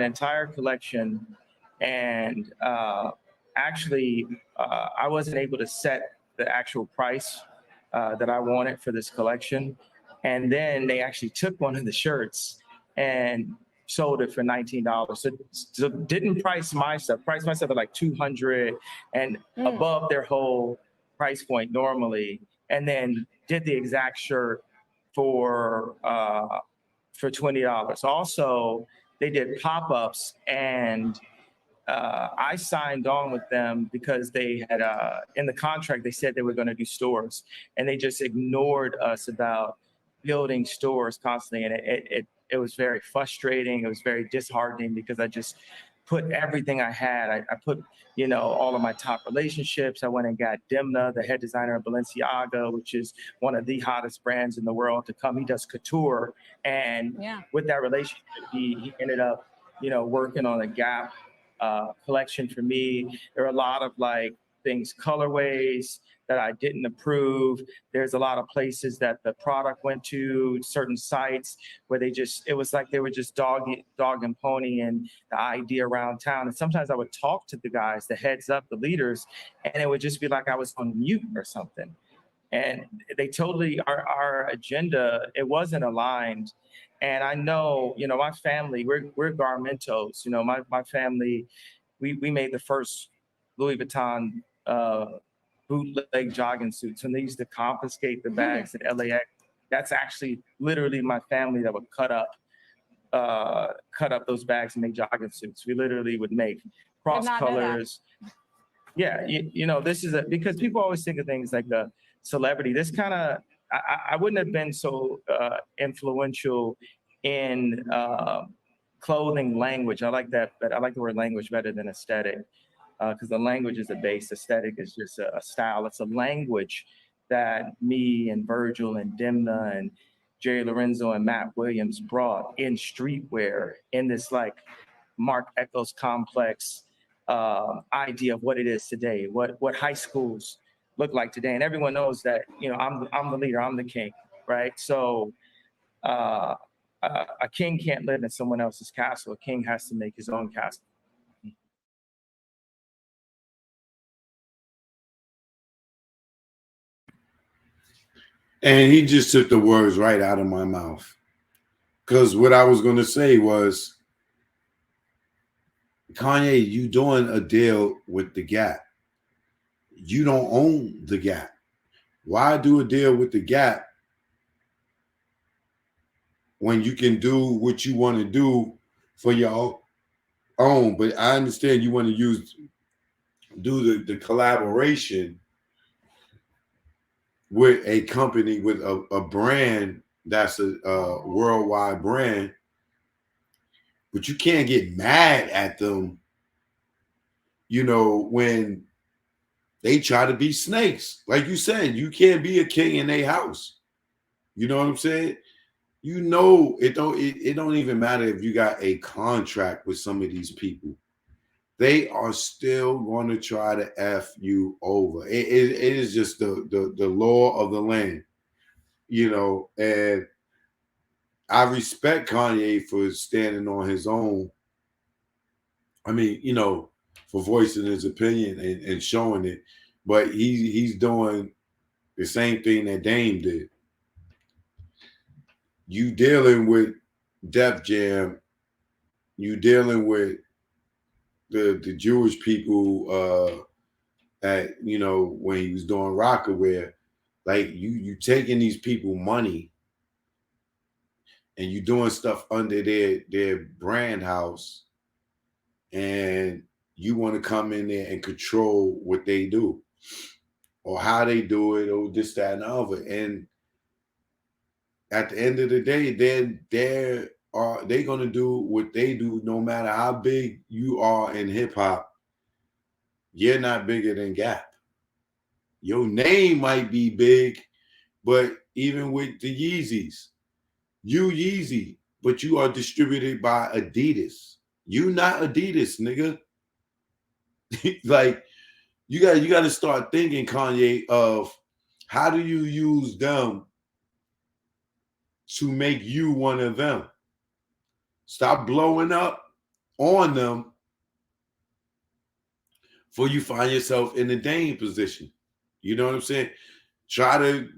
entire collection, and actually I wasn't able to set the actual price that I wanted for this collection, and then they actually took one of the shirts and sold it for $19. So didn't price my stuff. Priced my stuff at like $200 and above their whole price point normally, and then did the exact shirt for $20. Also, they did pop-ups, and I signed on with them because they had in the contract they said they were going to do stores, and they just ignored us about building stores constantly, and it was very frustrating. It was very disheartening because I just put everything I had. I put, you know, all of my top relationships. I went and got Dimna, the head designer of Balenciaga, which is one of the hottest brands in the world, to come. He does couture. And with that relationship, he ended up, you know, working on a Gap collection for me. There are a lot of like things, colorways that I didn't approve. There's a lot of places that the product went to, certain sites where it was like they were just dog and pony and the idea around town. And sometimes I would talk to the guys, the heads up, the leaders, and it would just be like I was on mute or something. And they totally, our agenda, it wasn't aligned. And I know, you know, my family, we're Garmentos. You know, my family, we made the first Louis Vuitton bootleg jogging suits. When they used to confiscate the bags at LAX, that's actually literally my family that would cut up those bags and make jogging suits. We literally would make cross colors. Yeah, you know, this is because people always think of things like the celebrity. This kind of, I wouldn't have been so influential in clothing language. I like that, but I like the word language better than aesthetic, because the language is a base. Aesthetic is just a style. It's a language that me and Virgil and Dimna and Jerry Lorenzo and Matt Williams brought in streetwear, in this like Mark Echoes complex idea of what it is today, what high schools look like today. And everyone knows that, you know, I'm the leader, I'm the king, right? So a king can't live in someone else's castle. A king has to make his own castle. And he just took the words right out of my mouth. Because what I was going to say was, Kanye, you doing a deal with the Gap. You don't own the Gap. Why do a deal with the Gap when you can do what you want to do for your own? But I understand you want to do the collaboration with a company, with a brand that's a worldwide brand, but you can't get mad at them, you know, when they try to be snakes. Like you said, you can't be a king in their house. You know what I'm saying? You know, it don't even matter if you got a contract with some of these people. They are still going to try to F you over. It is just the law of the land, you know. And I respect Kanye for standing on his own. I mean, you know, for voicing his opinion and showing it. But he's doing the same thing that Dame did. You dealing with Def Jam, you dealing with the Jewish people at, you know, when he was doing Rockaware, like you taking these people money and you doing stuff under their brand house, and you want to come in there and control what they do or how they do it or this, that, and the other. And at the end of the day, they're gonna do what they do, no matter how big you are in hip hop. You're not bigger than Gap. Your name might be big, but even with the Yeezys, you Yeezy, but you are distributed by Adidas. You not Adidas, nigga. Like you got to start thinking, Kanye, of how do you use them to make you one of them. Stop blowing up on them before you find yourself in the Dame position. You know what I'm saying? Try to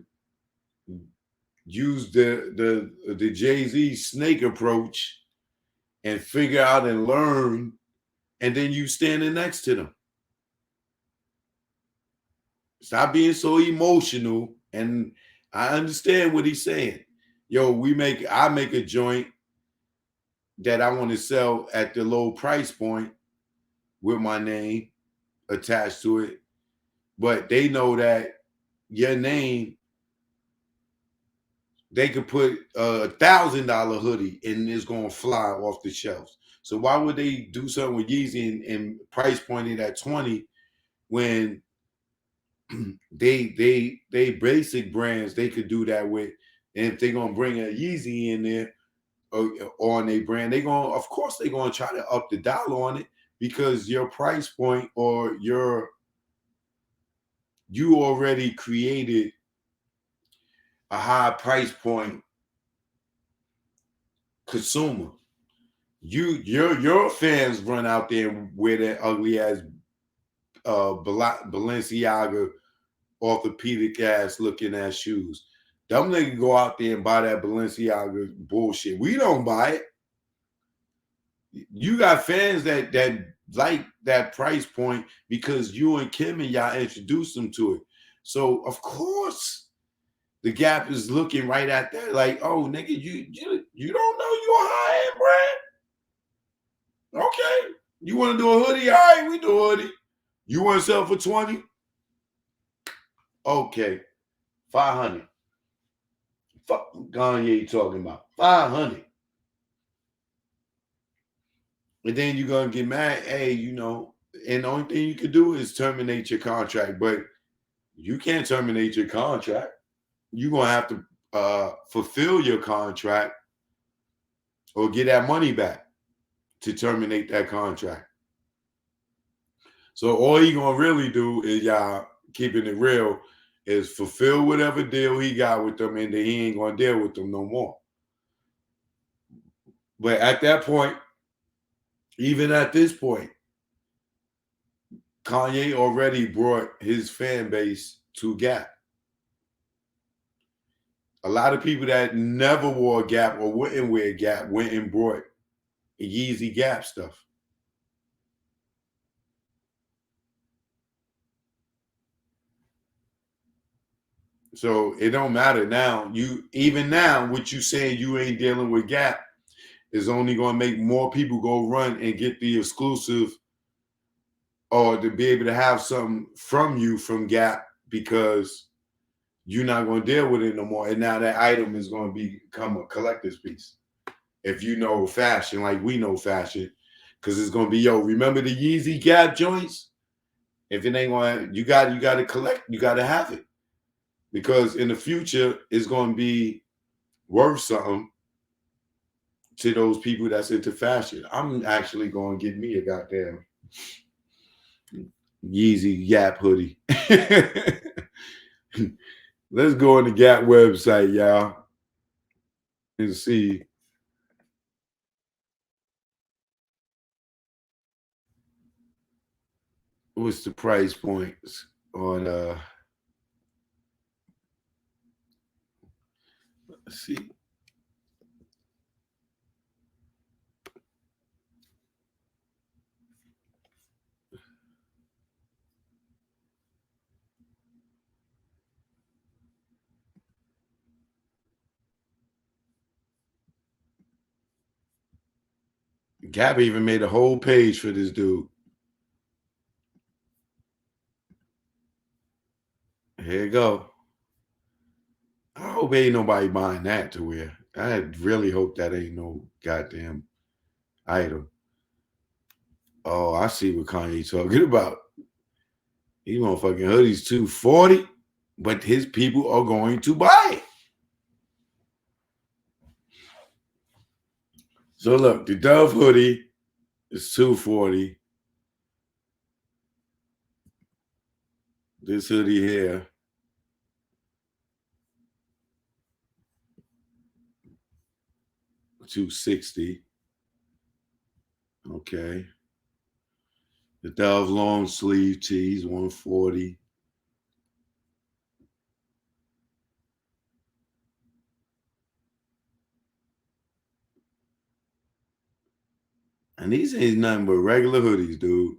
use the Jay-Z snake approach and figure out and learn, and then you standing next to them. Stop being so emotional. And I understand what he's saying. Yo, I make a joint that I want to sell at the low price point with my name attached to it. But they know that your name, they could put $1,000 hoodie and it's going to fly off the shelves. So why would they do something with Yeezy and price pointed at 20 when they basic brands they could do that with? And if they're gonna bring a Yeezy in there or on their brand, of course they're gonna try to up the dollar on it because your price point or you already created a high price point consumer. Your fans run out there and wear that ugly ass Balenciaga orthopedic ass looking ass shoes. Them niggas go out there and buy that Balenciaga bullshit. We don't buy it. You got fans that like that price point because you and Kim and y'all introduced them to it. So of course the Gap is looking right at that, like, oh nigga, you don't know you a high end brand? Okay, you want to do a hoodie? All right, we do a hoodie. You want to sell for 20? Okay, 500. Fuck Kanye you talking about 500. And then you're gonna get mad, hey, and the only thing you can do is terminate your contract, but you can't terminate your contract. You're gonna have to fulfill your contract or get that money back to terminate that contract. So all he gonna really do is, y'all keeping it real, is fulfill whatever deal he got with them, and then he ain't gonna deal with them no more. But at that point, even at this point, Kanye already brought his fan base to Gap. A lot of people that never wore Gap or wouldn't wear Gap went and brought Yeezy Gap stuff. So it don't matter now. Even now, what you saying you ain't dealing with Gap is only going to make more people go run and get the exclusive or to be able to have something from you from Gap because you're not going to deal with it no more. And now that item is going to become a collector's piece. If you know fashion, like we know fashion, because it's going to be, remember the Yeezy Gap joints? If it ain't going to, you got to collect, you got to have it. Because in the future, it's going to be worth something to those people that's into fashion. I'm actually going to get me a goddamn Yeezy Gap hoodie. Let's go on the Gap website, y'all, and see. What's the price points on let's see. Gap even made a whole page for this dude. Here you go. I hope ain't nobody buying that to wear. I really hope that ain't no goddamn item. Oh, I see what Kanye talking about. These motherfucking hoodies $240, but his people are going to buy it. So look, the Dove hoodie is $240. This hoodie here, $260. Okay. The Dove long sleeve tees, $140. And these ain't nothing but regular hoodies, dude.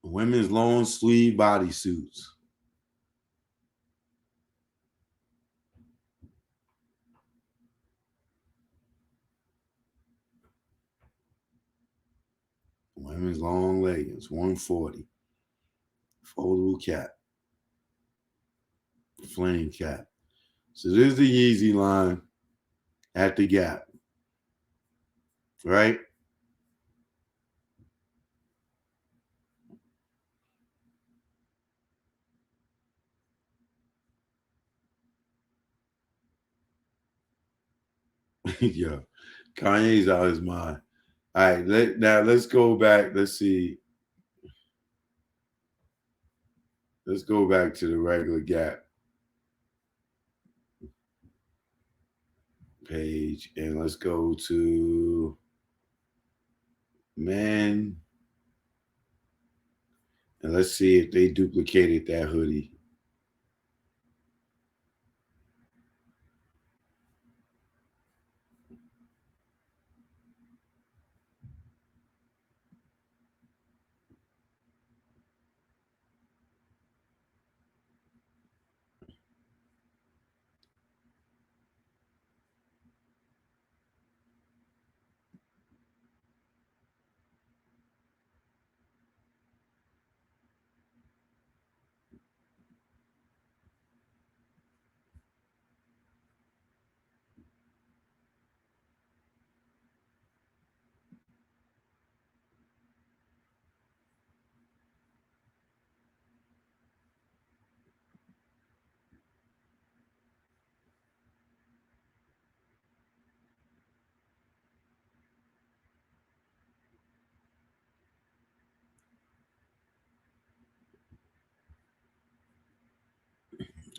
Women's long sleeve bodysuits. Women's long leggings, 140. Foldable cap. Flame cap. So this is the Yeezy line at the Gap. Right? Yo, Kanye's out of his mind. All right, now let's go back. Let's see. Let's go back to the regular Gap page and let's go to men and let's see if they duplicated that hoodie.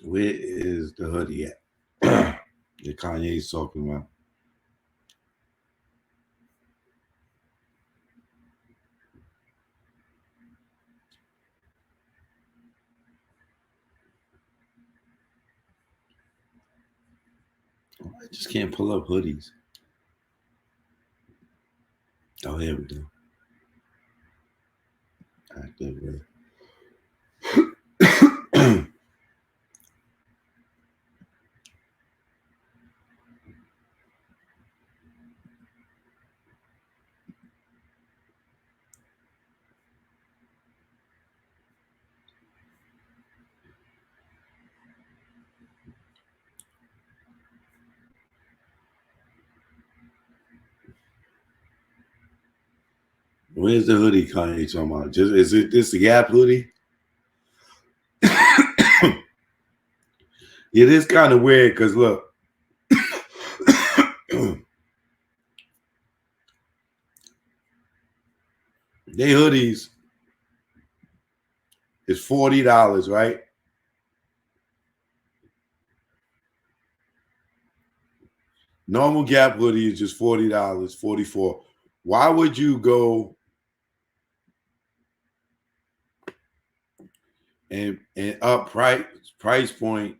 Where is the hoodie at? That Kanye's talking about. I just can't pull up hoodies. Oh, here we go. Active way. Where's the hoodie Kanye talking about? Just is it this the Gap hoodie? It is kind of weird because look. They hoodies is $40, right? Normal Gap hoodie is just $40, $44. Why would you go and up price point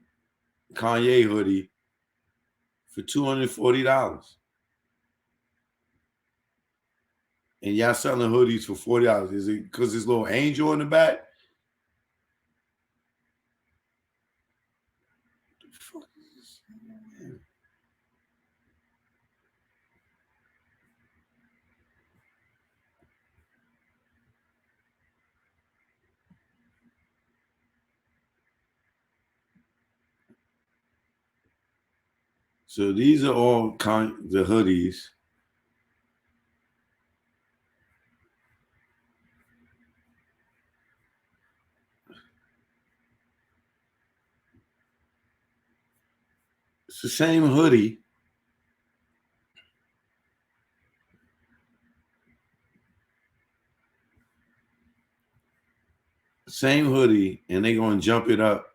Kanye hoodie for $240? And y'all selling hoodies for $40. Is it because this little angel in the back? What the fuck is this? So these are all the hoodies. It's the same hoodie. Same hoodie, and they're going to jump it up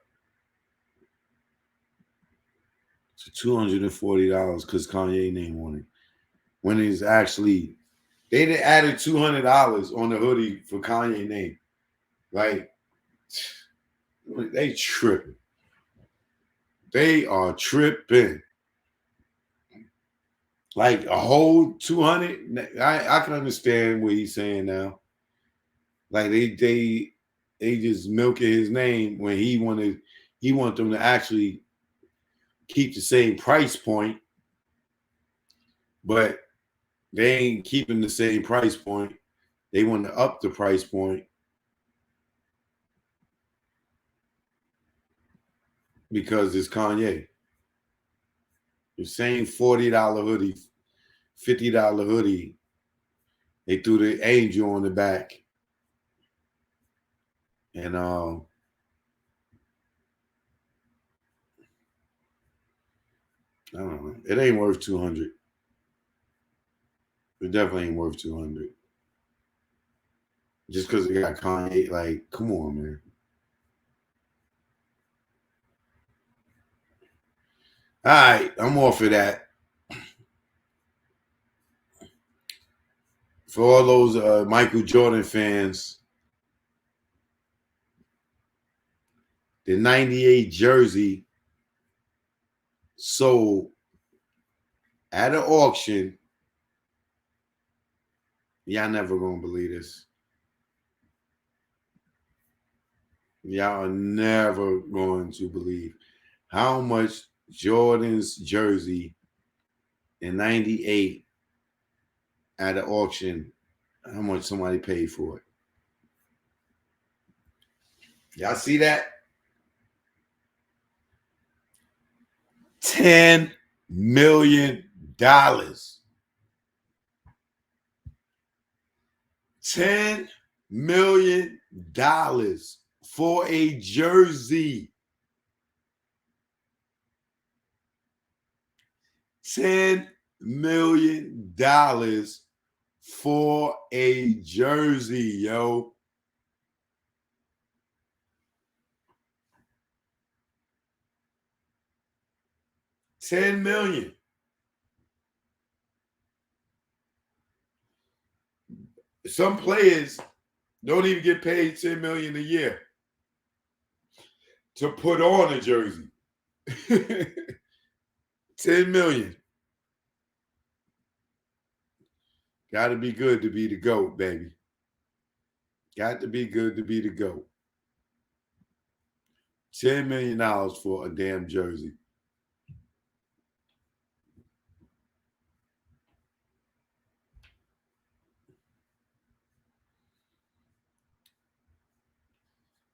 to $240 because Kanye name on it. When it's actually, they added $200 on the hoodie for Kanye name. Like, they tripping. They are tripping. Like a whole 200. I can understand what he's saying now. Like they just milking his name when he want them to actually keep the same price point, but they ain't keeping the same price point They want to up the price point because it's Kanye. The same $40 hoodie, $50 hoodie, they threw the angel on the back. And I don't know. It ain't worth 200. It definitely ain't worth 200. Just because it got Kanye, like, come on, man. All right, I'm off of that. For all those Michael Jordan fans, the 98 jersey sold at an auction. Y'all never gonna believe this. Y'all are never going to believe how much Jordan's jersey in 98 at an auction, how much somebody paid for it. Y'all see that? $10 million. $10 million for a jersey. $10 million for a jersey, yo. $10 million. Some players don't even get paid $10 million a year to put on a jersey. $10 million. Got to be good to be the GOAT, baby. Got to be good to be the GOAT. $10 million for a damn jersey.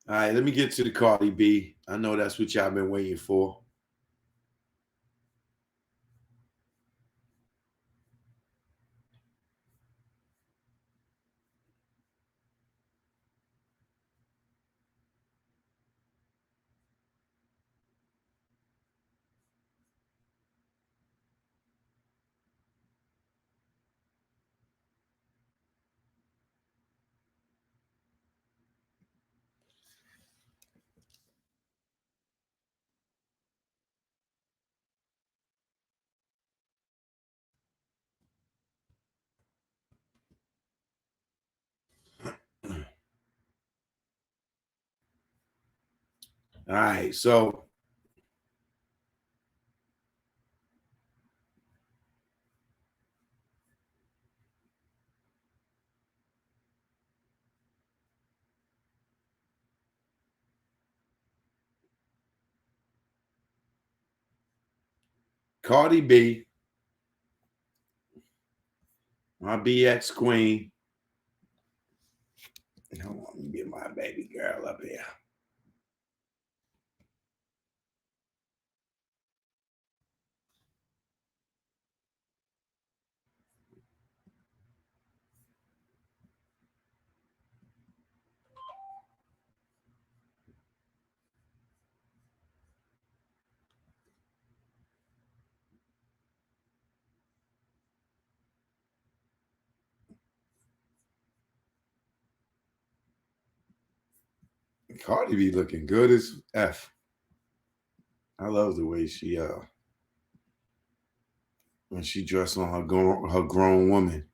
All right, let me get to the Cardi B. I know that's what y'all been waiting for. All right, so Cardi B, my BX queen. Hold on, let me get my baby girl up here. Cardi B looking good as F. I love the way she when she dressed on her grown woman.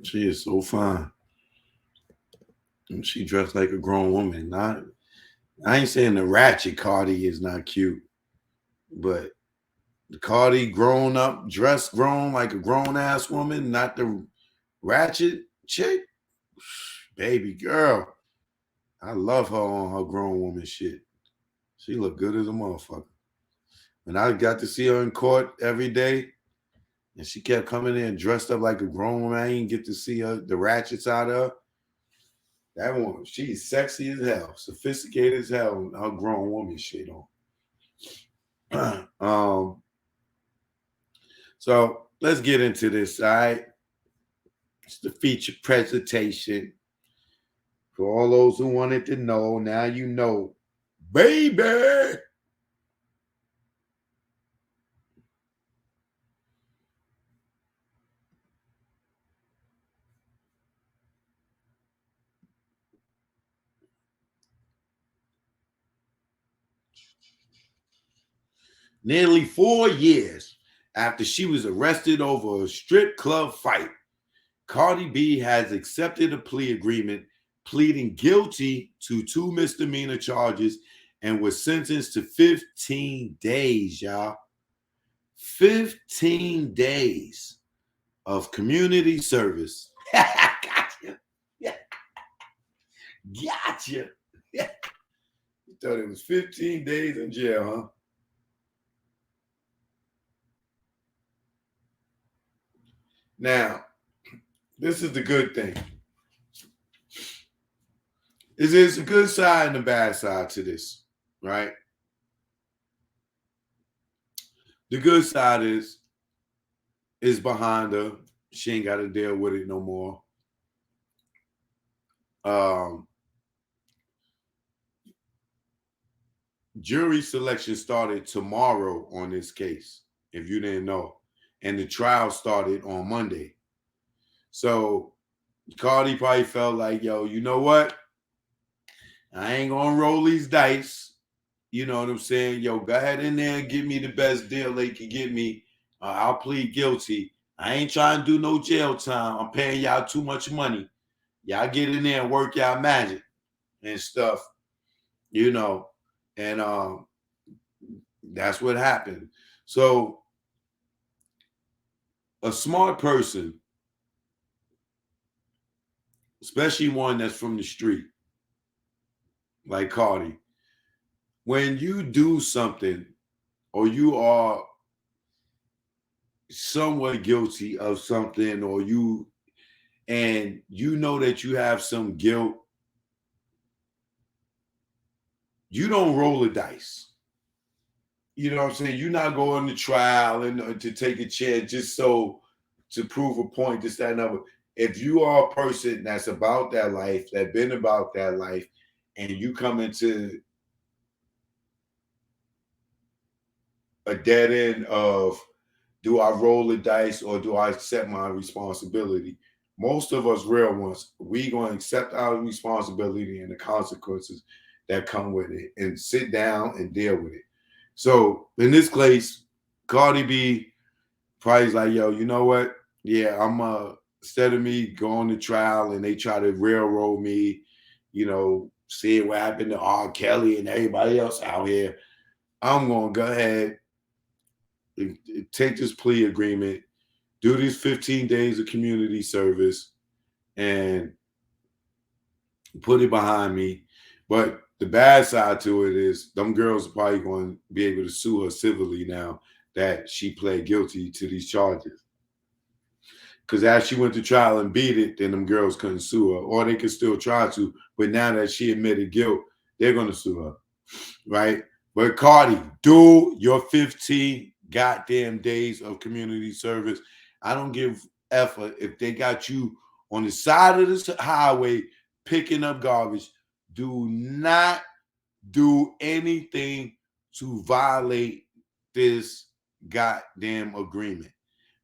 She is so fine. And she dressed like a grown woman. I ain't saying the ratchet Cardi is not cute, but the Cardi grown up, dressed grown like a grown ass woman, not the ratchet chick. Baby girl. I love her on her grown woman shit. She look good as a motherfucker. When I got to see her in court every day, And she kept coming in dressed up like a grown woman. I didn't get to see her, the ratchets out of her. That woman, she's sexy as hell, sophisticated as hell, her grown woman shit on. So let's get into this, all right? It's the feature presentation. For all those who wanted to know, now you know. Baby! Nearly 4 years after she was arrested over a strip club fight, Cardi B has accepted a plea agreement, pleading guilty to 2 misdemeanor charges and was sentenced to 15 days, y'all. 15 days of community service. Gotcha. Yeah. Gotcha. Yeah. You thought it was 15 days in jail, huh? Now, this is the good thing. There's a good side and a bad side to this, right? The good side is behind her. She ain't got to deal with it no more. Jury selection started tomorrow on this case, if you didn't know. And the trial started on Monday. So Cardi probably felt like, yo, you know what? I ain't gonna roll these dice. You know what I'm saying? Yo, go ahead in there and give me the best deal they can get me. I'll plead guilty. I ain't trying to do no jail time. I'm paying y'all too much money. Y'all get in there and work y'all magic and stuff, you know. And that's what happened. So a smart person, especially one that's from the street, like Cardi, when you do something or you are somewhat guilty of something, or you know that you have some guilt, you don't roll the dice. You know what I'm saying? You're not going to trial and to take a chance just so to prove a point, this, that, and other. If you are a person that's about that life, that been about that life, and you come into a dead end of, do I roll the dice or do I accept my responsibility? Most of us real ones, we going to accept our responsibility and the consequences that come with it and sit down and deal with it. So in this case, Cardi B probably like, yo, you know what? Yeah, I'm instead of me going to trial and they try to railroad me, you know, see what happened to R. Kelly and everybody else out here, I'm going to go ahead and take this plea agreement, do these 15 days of community service, and put it behind me. But the bad side to it is them girls are probably going to be able to sue her civilly now that she pled guilty to these charges. Because as she went to trial and beat it, then them girls couldn't sue her, or they could still try to. But now that she admitted guilt, they're going to sue her, right? But Cardi, do your 15 goddamn days of community service. I don't give effort if they got you on the side of this highway picking up garbage. Do not do anything to violate this goddamn agreement.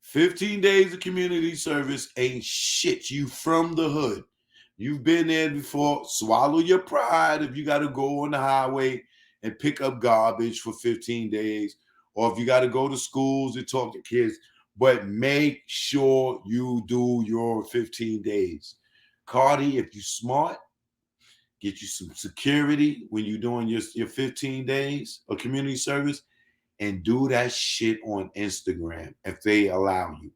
15 days of community service ain't shit. You from the hood. You've been there before. Swallow your pride if you got to go on the highway and pick up garbage for 15 days, or if you got to go to schools and talk to kids, but make sure you do your 15 days. Cardi, if you smart, get you some security when you're doing your 15 days of community service, and do that shit on Instagram if they allow you.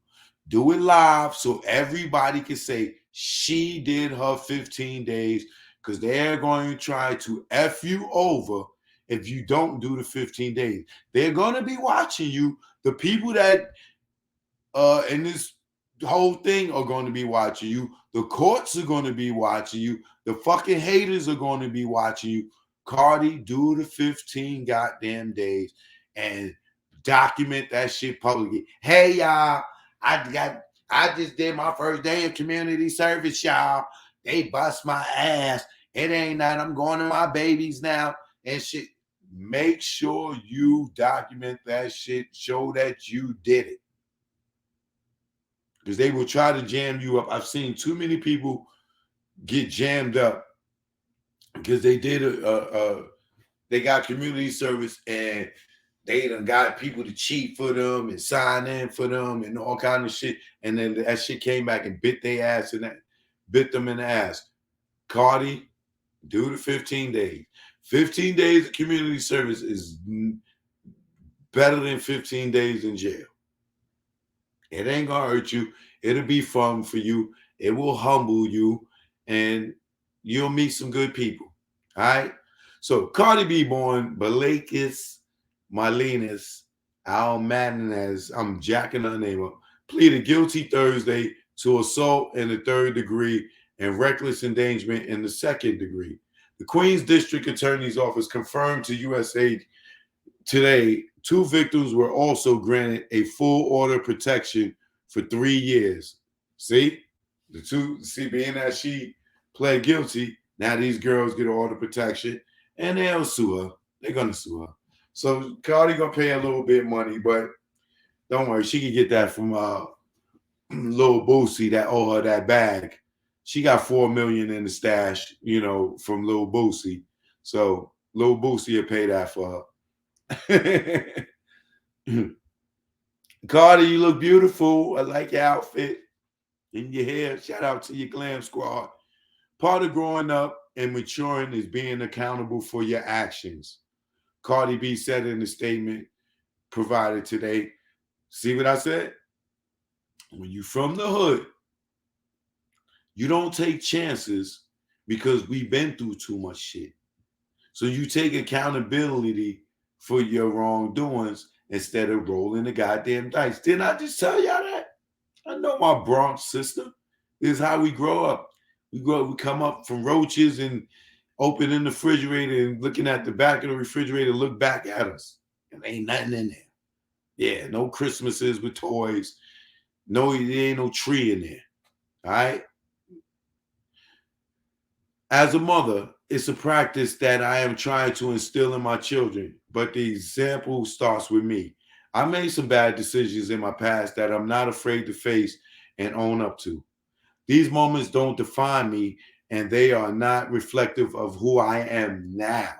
Do it live so everybody can say she did her 15 days, because they're going to try to F you over if you don't do the 15 days. They're going to be watching you. The people that and this whole thing are going to be watching you. The courts are going to be watching you. The fucking haters are going to be watching you. Cardi, do the 15 goddamn days and document that shit publicly. Hey y'all, I just did my first day of community service, y'all. They bust my ass. It ain't that I'm going to my babies now and shit. Make sure you document that shit. Show that you did it. Because they will try to jam you up. I've seen too many people get jammed up because they did they got community service and they done got people to cheat for them and sign in for them and all kind of shit. And then that shit came back and bit their ass and that bit them in the ass. Cardi, do the 15 days. 15 days of community service is better than 15 days in jail. It ain't gonna hurt you. It'll be fun for you. It will humble you, and you'll meet some good people. All right. So Cardi B born Balakis Malinas Almadanez, I'm jacking her name up, pleaded guilty Thursday to assault in the 3rd degree and reckless endangerment in the 2nd degree. The Queens District Attorney's Office confirmed to USA Today 2 victims were also granted a full order of protection for 3 years. See? Being that she pled guilty, now these girls get order protection and they'll sue her. They're going to sue her. So Cardi going to pay a little bit of money, but don't worry. She can get that from Lil Boosie that owe her that bag. She got $4 million in the stash, from Lil Boosie. So Lil Boosie will pay that for her. Cardi, you look beautiful. I like your outfit and your hair. Shout out to your glam squad. Part of growing up and maturing is being accountable for your actions. Cardi B said in a statement provided today. See what I said? When you from the hood, you don't take chances because we've been through too much shit. So you take accountability for your wrongdoings instead of rolling the goddamn dice. Didn't I just tell y'all that? I know my Bronx sister. This is how we grow up. We come up from roaches and opening the refrigerator and looking at the back of the refrigerator, look back at us. And ain't nothing in there. Yeah, no Christmases with toys. No, there ain't no tree in there. All right? As a mother, it's a practice that I am trying to instill in my children, but the example starts with me. I made some bad decisions in my past that I'm not afraid to face and own up to. These moments don't define me, and they are not reflective of who I am now.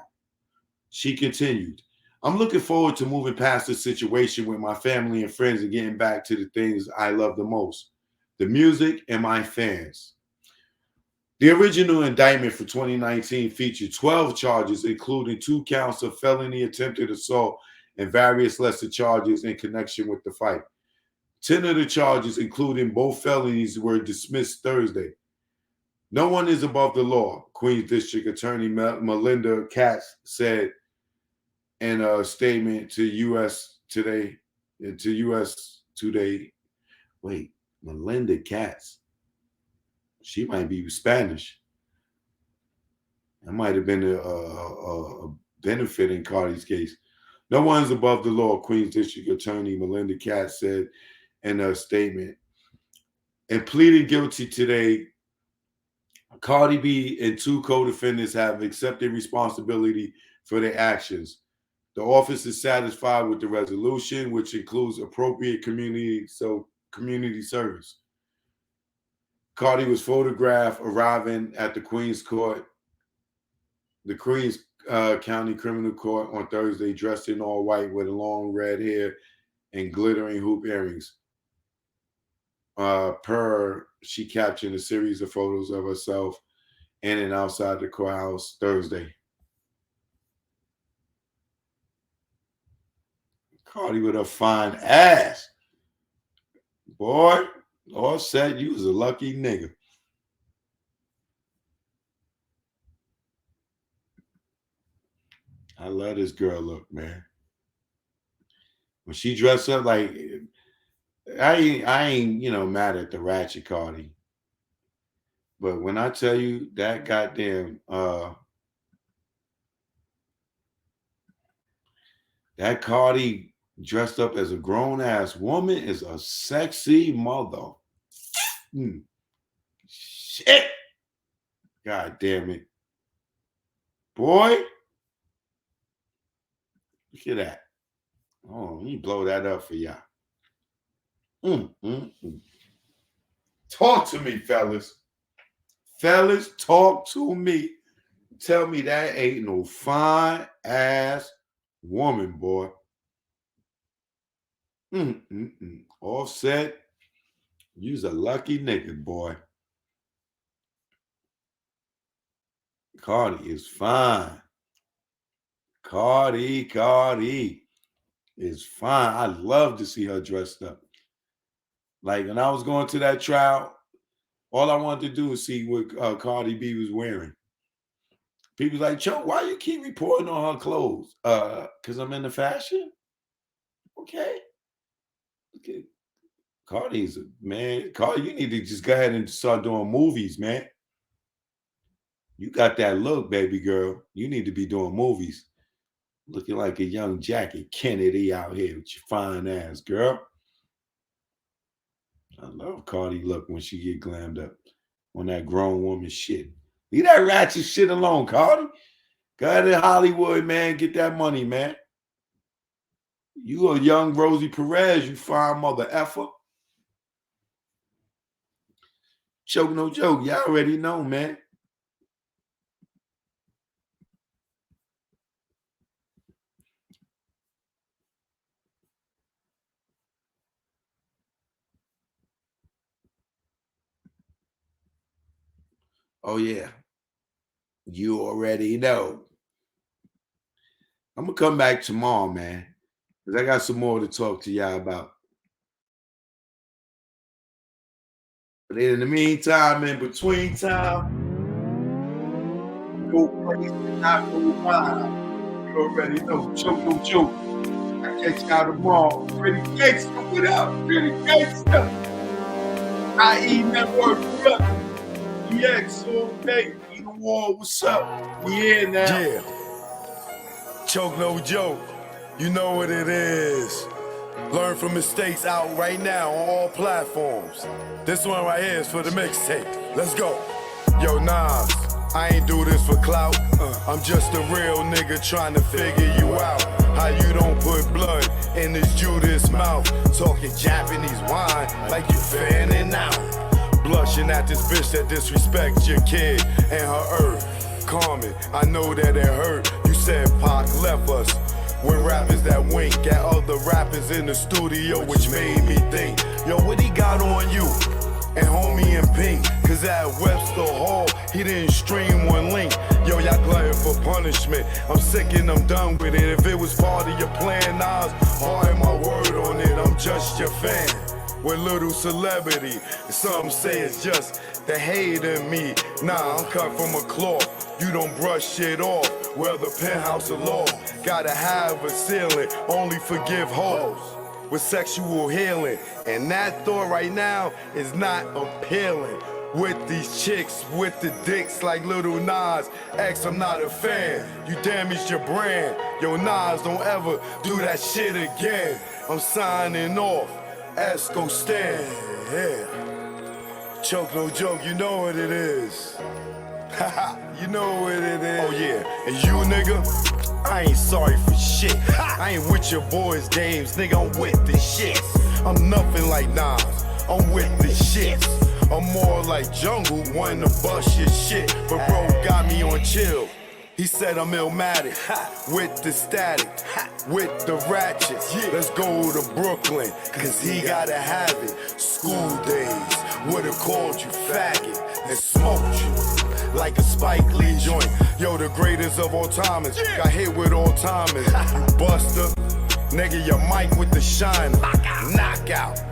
She continued, I'm looking forward to moving past the situation with my family and friends and getting back to the things I love the most, the music and my fans. The original indictment for 2019 featured 12 charges, including 2 counts of felony attempted assault and various lesser charges in connection with the fight. 10 of the charges, including both felonies, were dismissed Thursday. No one is above the law, Queens District Attorney Melinda Katz said in a statement to U.S. Today. Wait, Melinda Katz. She might be Spanish. That might have been a benefit in Cardi's case. No one's above the law, Queens District Attorney Melinda Katz said in a statement. And pleaded guilty today, Cardi B and 2 co-defendants have accepted responsibility for their actions. The office is satisfied with the resolution, which includes appropriate community service. Cardi was photographed arriving at the Queens County Criminal Court on Thursday, dressed in all white with long red hair and glittering hoop earrings. She captioned a series of photos of herself in and outside the courthouse Thursday. Cardi with a fine ass. Boy, Lord said you was a lucky nigga. I love this girl look, man. When she dressed up like I ain't, mad at the ratchet Cardi. But when I tell you that goddamn that Cardi dressed up as a grown ass woman is a sexy mother. Shit. God damn it. Boy. Look at that. Oh, let me blow that up for y'all. Talk to me, fellas. Fellas, talk to me. Tell me that ain't no fine ass woman, boy. Offset, you's a lucky nigga, boy. Cardi is fine. Cardi is fine. I love to see her dressed up. Like when I was going to that trial, all I wanted to do was see what Cardi B was wearing. People like, Joe, why you keep reporting on her clothes? Because I'm into fashion? Okay. Cardi's man. Cardi, you need to just go ahead and start doing movies, man. You got that look, baby girl. You need to be doing movies. Looking like a young Jackie Kennedy out here with your fine ass, girl. I love Cardi look when she get glammed up on that grown woman shit. Leave that ratchet shit alone, Cardi. Go ahead to Hollywood, man. Get that money, man. You a young Rosie Perez, you fine mother effer. Choke no joke. Y'all already know, man. Oh, yeah. You already know. I'm going to come back tomorrow, man, because I got some more to talk to y'all about. But in the meantime, in between time, go place and not go wild. You already know. Choke no joke. I catch y'all tomorrow. Pretty gangsta. What up? Pretty gangsta. I.E. Network. What up? EX all day. Eat the wall. What's up? We here now. Yeah. Choke no joke. You know what it is. Learn from mistakes out right now on all platforms. This one right here is for the mixtape. Let's go. Yo, Nas, I ain't do this for clout. I'm just a real nigga trying to figure you out. How you don't put blood in this Judas mouth. Talking Japanese wine like you fanning out. Blushing at this bitch that disrespects your kid and her earth. Carmen, I know that it hurt. You said Pac left us with rappers that wink at other rappers in the studio, which made me think, yo, what he got on you? And homie in pink, cause at Webster Hall, he didn't stream one link. Yo, y'all glutton for punishment. I'm sick and I'm done with it. If it was part of your plan, Nas, hard my word on it, I'm just your fan. With little celebrity, some say it's just the hate in me. Nah, I'm cut from a cloth. You don't brush shit off. Well, the penthouse of law gotta have a ceiling. Only forgive hoes with sexual healing. And that thought right now is not appealing. With these chicks, with the dicks like Little Nas X, I'm not a fan. You damaged your brand. Yo, Nas, don't ever do that shit again. I'm signing off. Esco stand. Yeah. Choke no joke, you know what it is. You know what it is. Oh yeah, and you nigga, I ain't sorry for shit. I ain't with your boys' games, nigga, I'm with the shits. I'm nothing like Nas, I'm with the shits. I'm more like Jungle, wanting to bust your shit. But bro got me on chill. He said I'm illmatic, with the static, with the ratchets. Let's go to Brooklyn, cause he gotta have it. School days, would've called you faggot and smoked you like a Spike Lee joint. Yo, the greatest of all timers, got hit with all timers. You buster, nigga, your mic with the shine. Knockout.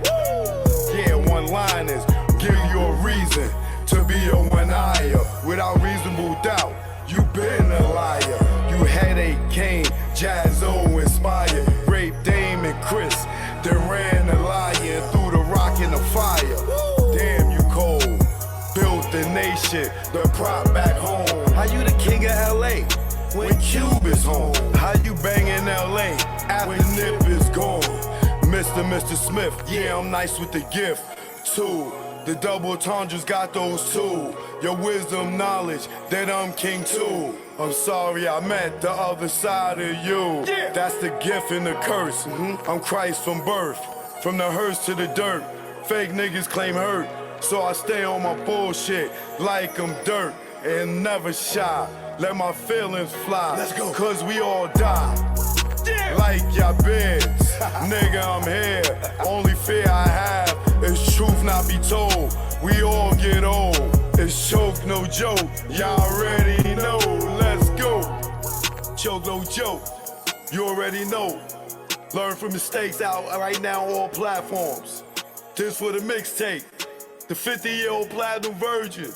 Yeah, one-liners, give you a reason to be a one-eye without reasonable doubt. You been a liar. You headache Kane, Jazzo inspired. Rape Dame and Chris, they ran a lion through shit, the prop back home. How you the king of LA when Cube is home? How you bang in LA after Nip is gone? Mr. Smith, yeah, I'm nice with the gift, too. The double entendres got those too. Your wisdom, knowledge, that I'm king too. I'm sorry I met the other side of you. That's the gift and the curse. I'm Christ from birth. From the hearse to the dirt. Fake niggas claim hurt. So I stay on my bullshit like I'm dirt. And never shy. Let my feelings fly. Let's go. Cause we all die. Like your beds. Nigga, I'm here. Only fear I have is truth not be told. We all get old. It's choke, no joke. Y'all already know. Let's go. Choke, no joke. You already know. Learn from mistakes out right now on all platforms. This for the mixtape. The 50-year-old platinum virgin.